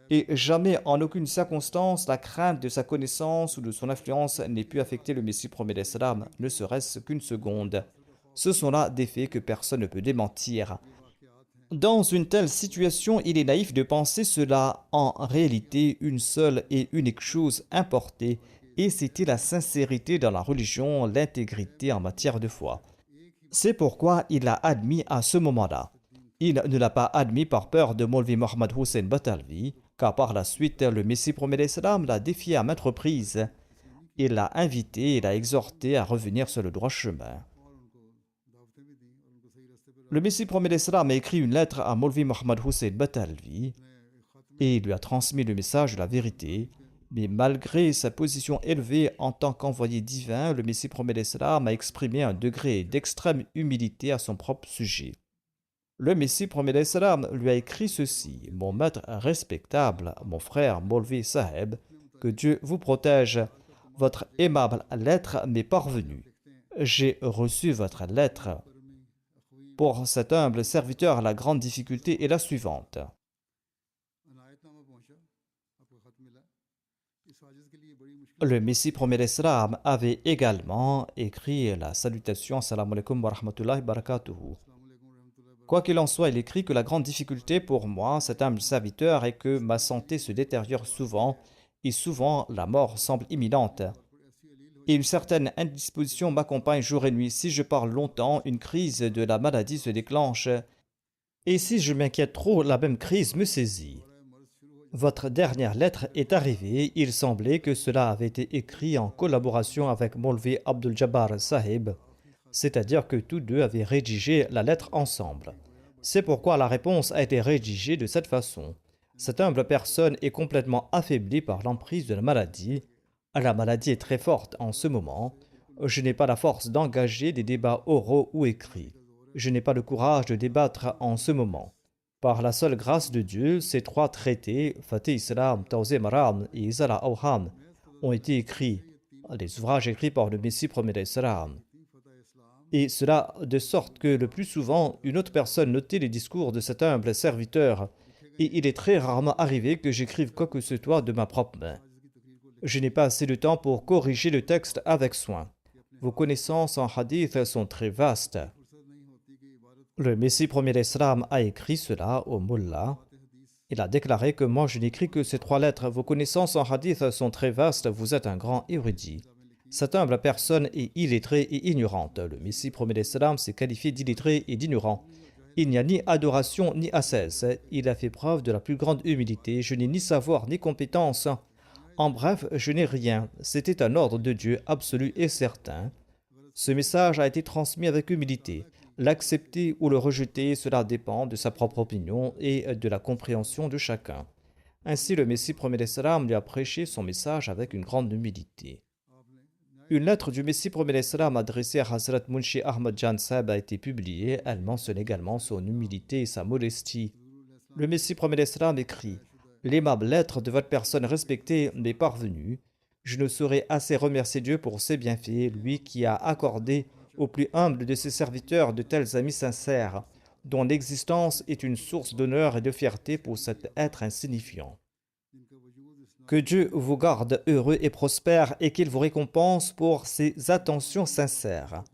Et jamais, en aucune circonstance, la crainte de sa connaissance ou de son influence n'ait pu affecter le Messie promet l'Islam, ne serait-ce qu'une seconde. Ce sont là des faits que personne ne peut démentir. Dans une telle situation, il est naïf de penser cela. En réalité, une seule et unique chose importait, et c'était la sincérité dans la religion, l'intégrité en matière de foi. C'est pourquoi il l'a admis à ce moment-là. Il ne l'a pas admis par peur de Maulvi Mohammad Hussein Batalvi, car par la suite, le Messie promet l'Islam l'a défié à maintes reprises. Il l'a invité et l'a exhorté à revenir sur le droit chemin. Le Messie promet l'Islam a écrit une lettre à Maulvi Mohammad Hussein Batalvi et il lui a transmis le message de la vérité. Mais malgré sa position élevée en tant qu'envoyé divin, le Messie promet l'Islam a exprimé un degré d'extrême humilité à son propre sujet. Le Messie promet l'Islam lui a écrit ceci: Mon maître respectable, mon frère Maulvi Saheb, que Dieu vous protège. Votre aimable lettre m'est parvenue. J'ai reçu votre lettre. Pour cet humble serviteur, la grande difficulté est la suivante. Le Messie promet l'Islam avait également écrit la salutation Assalamu alaikum wa rahmatullahi wa barakatuhu. Quoi qu'il en soit, il écrit que la grande difficulté pour moi, cet humble serviteur, est que ma santé se détériore souvent et souvent la mort semble imminente. Et une certaine indisposition m'accompagne jour et nuit. Si je parle longtemps, une crise de la maladie se déclenche. Et si je m'inquiète trop, la même crise me saisit. Votre dernière lettre est arrivée. Il semblait que cela avait été écrit en collaboration avec Maulvi Abdul Jabbar Sahib, c'est-à-dire que tous deux avaient rédigé la lettre ensemble. C'est pourquoi la réponse a été rédigée de cette façon. Cette humble personne est complètement affaiblie par l'emprise de la maladie. La maladie est très forte en ce moment. Je n'ai pas la force d'engager des débats oraux ou écrits. Je n'ai pas le courage de débattre en ce moment. Par la seule grâce de Dieu, ces 3 traités, Fatih Islam, Tawzi Maram et Izala Awham, ont été écrits, des ouvrages écrits par le Messie promet l'Islam. Et cela de sorte que le plus souvent, une autre personne notait les discours de cet humble serviteur, et il est très rarement arrivé que j'écrive quoi que ce soit de ma propre main. Je n'ai pas assez de temps pour corriger le texte avec soin. Vos connaissances en hadith sont très vastes. Le Messie promet l'Islam a écrit cela au Mullah. Il a déclaré que moi je n'écris que ces 3 lettres. Vos connaissances en hadith sont très vastes, vous êtes un grand érudit. Cette humble personne est illettrée et ignorante. Le Messie promet l'Islam s'est qualifié d'illettré et d'ignorant. Il n'y a ni adoration ni ascèse. Il a fait preuve de la plus grande humilité. Je n'ai ni savoir ni compétence. En bref, je n'ai rien. C'était un ordre de Dieu absolu et certain. Ce message a été transmis avec humilité. L'accepter ou le rejeter, cela dépend de sa propre opinion et de la compréhension de chacun. Ainsi, le Messie promet l'Islam lui a prêché son message avec une grande humilité. Une lettre du Messie promet l'Islam adressée à Hazrat Munshi Ahmad Jan Sahib a été publiée. Elle mentionne également son humilité et sa modestie. Le Messie promet l'Islam écrit « L'aimable lettre de votre personne respectée m'est parvenue. Je ne saurais assez remercier Dieu pour ses bienfaits, lui qui a accordé au plus humble de ses serviteurs de tels amis sincères, dont l'existence est une source d'honneur et de fierté pour cet être insignifiant. Que Dieu vous garde heureux et prospère et qu'il vous récompense pour ses attentions sincères.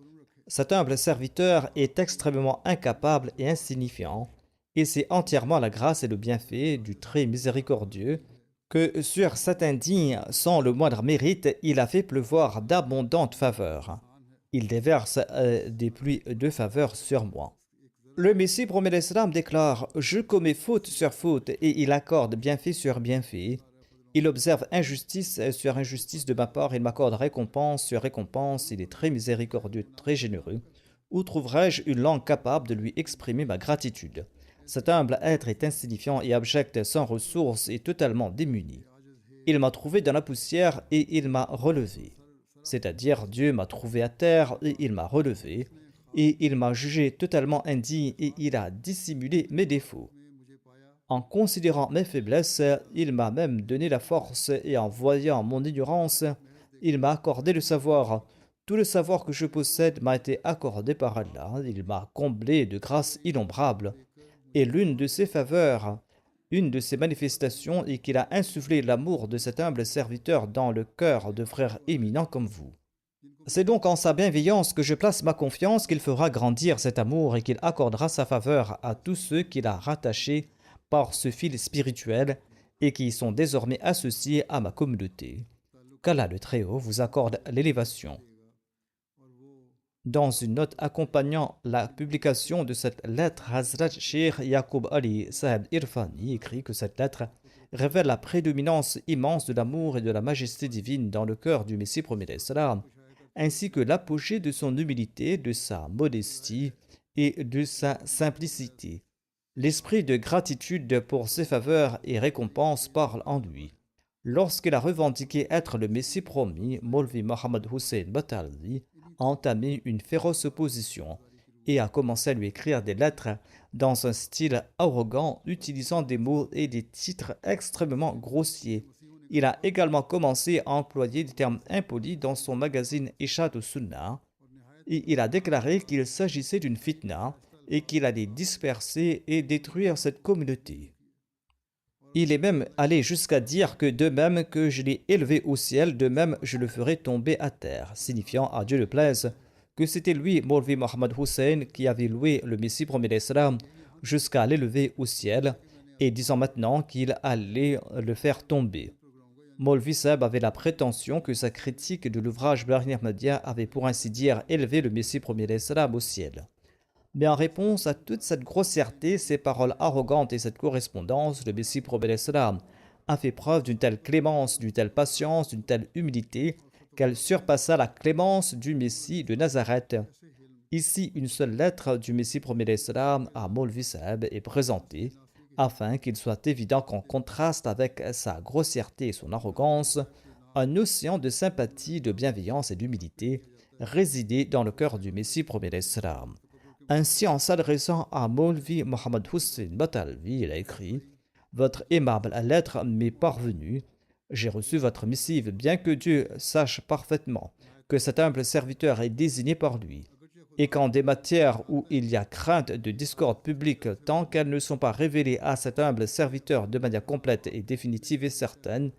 Cet humble serviteur est extrêmement incapable et insignifiant, et c'est entièrement la grâce et le bienfait du très miséricordieux que sur cet indigne, sans le moindre mérite, il a fait pleuvoir d'abondantes faveurs. Il déverse des pluies de faveur sur moi. Le Messie promet l'Islam déclare « Je commets faute sur faute et il accorde bienfait sur bienfait. Il observe injustice sur injustice de ma part, il m'accorde récompense sur récompense, il est très miséricordieux, très généreux. Où trouverai-je une langue capable de lui exprimer ma gratitude? Cet humble être est insignifiant et abject, sans ressources et totalement démuni. Il m'a trouvé dans la poussière et il m'a relevé. C'est-à-dire Dieu m'a trouvé à terre et il m'a relevé, et il m'a jugé totalement indigne et il a dissimulé mes défauts. En considérant mes faiblesses, il m'a même donné la force et en voyant mon ignorance, il m'a accordé le savoir. Tout le savoir que je possède m'a été accordé par Allah. Il m'a comblé de grâces innombrables. Et l'une de ses faveurs, une de ses manifestations est qu'il a insufflé l'amour de cet humble serviteur dans le cœur de frères éminents comme vous. C'est donc en sa bienveillance que je place ma confiance qu'il fera grandir cet amour et qu'il accordera sa faveur à tous ceux qu'il a rattachés par ce fil spirituel et qui sont désormais associés à ma communauté. Qu'Allah le Très-Haut vous accorde l'élévation. Dans une note accompagnant la publication de cette lettre, Hazrat Sheikh Yaqub Ali Sahib Irfani écrit que cette lettre révèle la prédominance immense de l'amour et de la majesté divine dans le cœur du Messie promis d'Islam, ainsi que l'apogée de son humilité, de sa modestie et de sa simplicité. L'esprit de gratitude pour ses faveurs et récompenses parle en lui. Lorsqu'il a revendiqué être le Messie promis, Maulvi Mohammed Hussein Batalvi a entamé une féroce opposition et a commencé à lui écrire des lettres dans un style arrogant, utilisant des mots et des titres extrêmement grossiers. Il a également commencé à employer des termes impolis dans son magazine Ishad Sunnah et il a déclaré qu'il s'agissait d'une fitna et qu'il allait disperser et détruire cette communauté. Il est même allé jusqu'à dire que de même que je l'ai élevé au ciel, de même je le ferai tomber à terre, signifiant à Dieu le plaise que c'était lui, Maulvi Mohammed Hussein, qui avait loué le Messie promis d'Islam jusqu'à l'élever au ciel et disant maintenant qu'il allait le faire tomber. Maulvi Sahib avait la prétention que sa critique de l'ouvrage Brahim Ahmadiyya avait pour ainsi dire élevé le Messie promis d'Islam au ciel. Mais en réponse à toute cette grossièreté, ces paroles arrogantes et cette correspondance, le Messie promet l'Islam a fait preuve d'une telle clémence, d'une telle patience, d'une telle humilité qu'elle surpassa la clémence du Messie de Nazareth. Ici, une seule lettre du Messie promet l'Islam à Maulvi Sahib est présentée afin qu'il soit évident qu'en contraste avec sa grossièreté et son arrogance, un océan de sympathie, de bienveillance et d'humilité résidait dans le cœur du Messie promet l'Islam. Ainsi, en s'adressant à Maulvi Mohammed Hussein Batalvi, il a écrit « Votre aimable lettre m'est parvenue. J'ai reçu votre missive, bien que Dieu sache parfaitement que cet humble serviteur est désigné par lui, et qu'en des matières où il y a crainte de discorde publique, tant qu'elles ne sont pas révélées à cet humble serviteur de manière complète et définitive et certaine,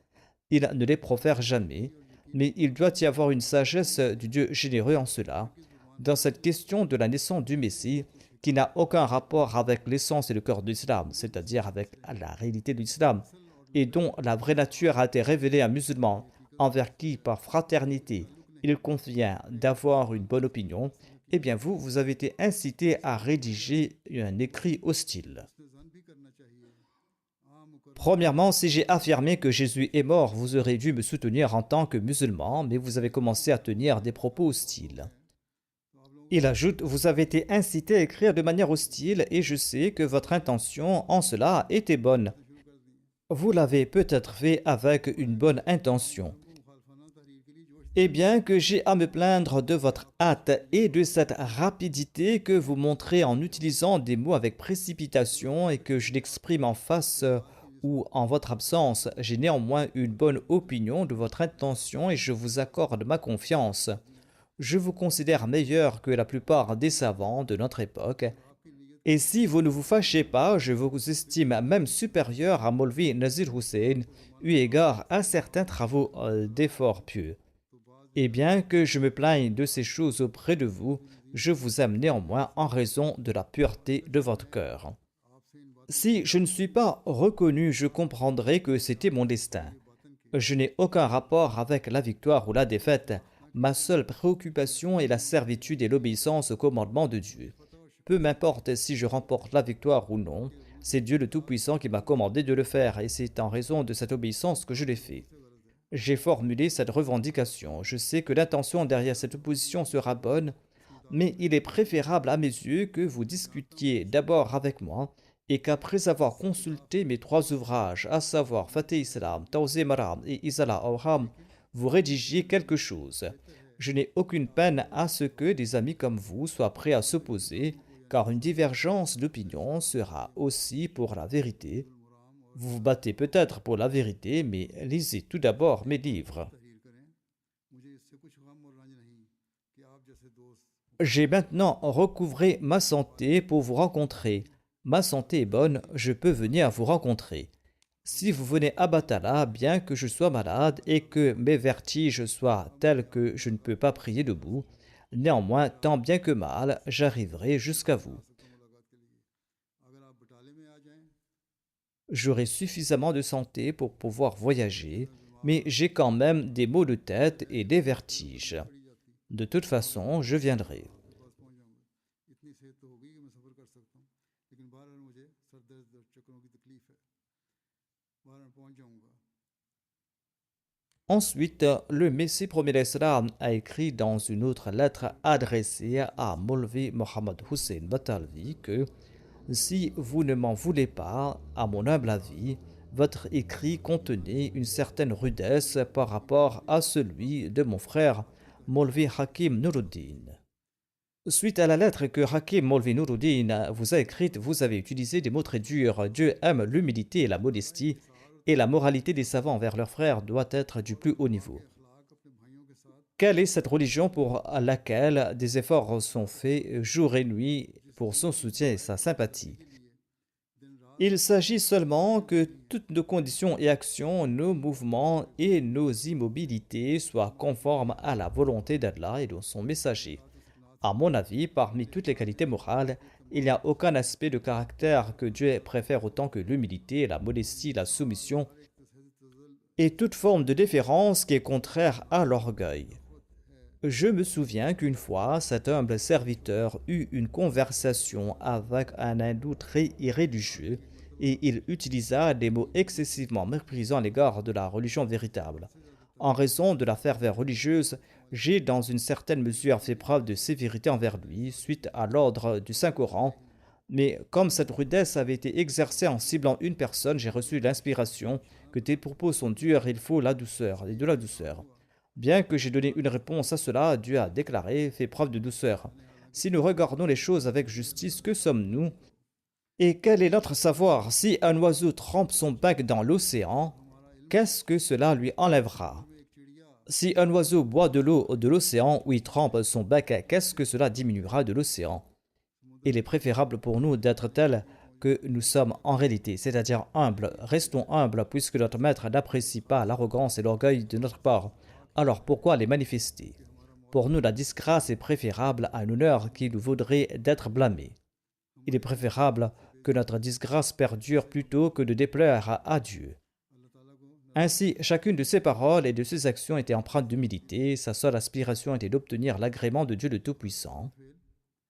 il ne les profère jamais, mais il doit y avoir une sagesse du Dieu généreux en cela. Dans cette question de la naissance du Messie, qui n'a aucun rapport avec l'essence et le cœur de l'islam, c'est-à-dire avec la réalité de l'islam, et dont la vraie nature a été révélée à un musulman, envers qui, par fraternité, il convient d'avoir une bonne opinion, eh bien vous, vous avez été incité à rédiger un écrit hostile. Premièrement, si j'ai affirmé que Jésus est mort, vous aurez dû me soutenir en tant que musulman, mais vous avez commencé à tenir des propos hostiles. Il ajoute, vous avez été incité à écrire de manière hostile et je sais que votre intention en cela était bonne. Vous l'avez peut-être fait avec une bonne intention. Et bien que j'ai à me plaindre de votre hâte et de cette rapidité que vous montrez en utilisant des mots avec précipitation et que je l'exprime en face ou en votre absence, j'ai néanmoins une bonne opinion de votre intention et je vous accorde ma confiance. Je vous considère meilleur que la plupart des savants de notre époque. Et si vous ne vous fâchez pas, je vous estime même supérieur à Maulvi Nazir Hussein, eu égard à certains travaux d'efforts pieux. Et bien que je me plaigne de ces choses auprès de vous, je vous aime néanmoins en raison de la pureté de votre cœur. Si je ne suis pas reconnu, je comprendrai que c'était mon destin. Je n'ai aucun rapport avec la victoire ou la défaite. Ma seule préoccupation est la servitude et l'obéissance au commandement de Dieu. Peu m'importe si je remporte la victoire ou non, c'est Dieu le Tout-Puissant qui m'a commandé de le faire et c'est en raison de cette obéissance que je l'ai fait. J'ai formulé cette revendication. Je sais que l'intention derrière cette opposition sera bonne, mais il est préférable à mes yeux que vous discutiez d'abord avec moi et qu'après avoir consulté mes 3 ouvrages, à savoir Fatih Islam, Tawzi Maram et Izala Awham, vous rédigiez quelque chose. Je n'ai aucune peine à ce que des amis comme vous soient prêts à s'opposer, car une divergence d'opinion sera aussi pour la vérité. Vous vous battez peut-être pour la vérité, mais lisez tout d'abord mes livres. J'ai maintenant recouvré ma santé pour vous rencontrer. Ma santé est bonne, je peux venir vous rencontrer. Si vous venez à Batala, bien que je sois malade et que mes vertiges soient tels que je ne peux pas prier debout, néanmoins, tant bien que mal, j'arriverai jusqu'à vous. J'aurai suffisamment de santé pour pouvoir voyager, mais j'ai quand même des maux de tête et des vertiges. De toute façon, je viendrai. Ensuite, le Messie premier l'Islam a écrit dans une autre lettre adressée à Maulvi Mohammed Hussein Batalvi que si vous ne m'en voulez pas, à mon humble avis, votre écrit contenait une certaine rudesse par rapport à celui de mon frère Maulvi Hakim Nuruddin. Suite à la lettre que Hakim Maulvi Nuruddin vous a écrite, vous avez utilisé des mots très durs. Dieu aime l'humilité et la modestie, et la moralité des savants envers leurs frères doit être du plus haut niveau. Quelle est cette religion pour laquelle des efforts sont faits jour et nuit pour son soutien et sa sympathie? Il s'agit seulement que toutes nos conditions et actions, nos mouvements et nos immobilités soient conformes à la volonté d'Allah et de son messager. À mon avis, parmi toutes les qualités morales, il n'y a aucun aspect de caractère que Dieu préfère autant que l'humilité, la modestie, la soumission et toute forme de déférence qui est contraire à l'orgueil. Je me souviens qu'une fois, cet humble serviteur eut une conversation avec un hindou très irréligieux et il utilisa des mots excessivement méprisants à l'égard de la religion véritable. En raison de la ferveur religieuse, j'ai dans une certaine mesure fait preuve de sévérité envers lui suite à l'ordre du Saint-Coran, mais comme cette rudesse avait été exercée en ciblant une personne, j'ai reçu l'inspiration que tes propos sont durs, il faut la douceur et de la douceur. Bien que j'ai donné une réponse à cela, Dieu a déclaré, fais preuve de douceur. Si nous regardons les choses avec justice, que sommes-nous? Et quel est notre savoir? Si un oiseau trempe son bec dans l'océan, qu'est-ce que cela lui enlèvera? Si un oiseau boit de l'eau de l'océan où il trempe son bec, qu'est-ce que cela diminuera de l'océan? Il est préférable pour nous d'être tels que nous sommes en réalité, c'est-à-dire humbles. Restons humbles puisque notre maître n'apprécie pas l'arrogance et l'orgueil de notre part. Alors pourquoi les manifester? Pour nous, la disgrâce est préférable à un honneur qui nous vaudrait d'être blâmé. Il est préférable que notre disgrâce perdure plutôt que de déplaire à Dieu. Ainsi, chacune de ses paroles et de ses actions était empreinte d'humilité, sa seule aspiration était d'obtenir l'agrément de Dieu le Tout-Puissant,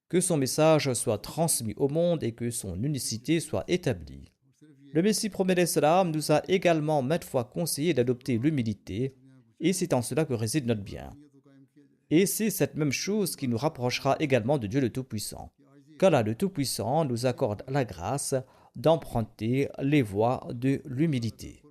que son message soit transmis au monde et que son unicité soit établie. Le Messie promet l'Islam nous a également maintes fois conseillé d'adopter l'humilité, et c'est en cela que réside notre bien. Et c'est cette même chose qui nous rapprochera également de Dieu le Tout-Puissant. Qu'Allah le Tout-Puissant nous accorde la grâce d'emprunter les voies de l'humilité.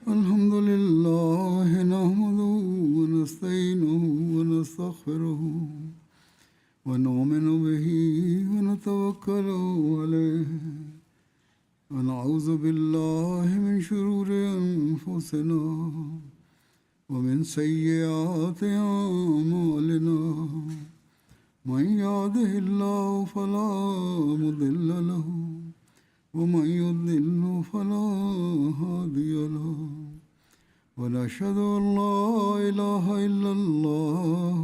الحمد لله نحمده ونستعينه ونستغفره ونؤمن به ونتوكل عليه ونعوذ بالله من شرور أنفسنا ومن سيئات أعمالنا من يهده الله فلا مضل له ومن يضلل فلا هادي له ونشهد أن لا إله إلا الله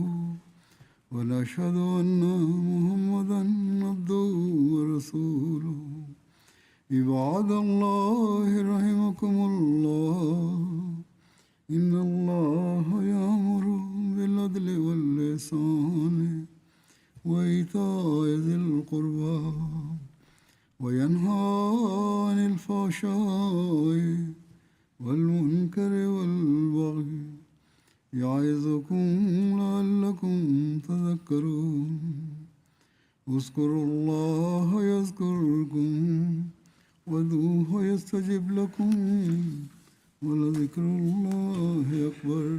ونشهد أن محمدا عبده ورسوله عباد الله رحمكم الله إن الله يأمر بالعدل والإحسان وإيتاء ذي القربى وينهى عن الفحشاء والمنكر والبغي يعظكم لعلكم تذكرون اذكروا الله يذكركم وادعوه يستجب لكم ولذكر الله أكبر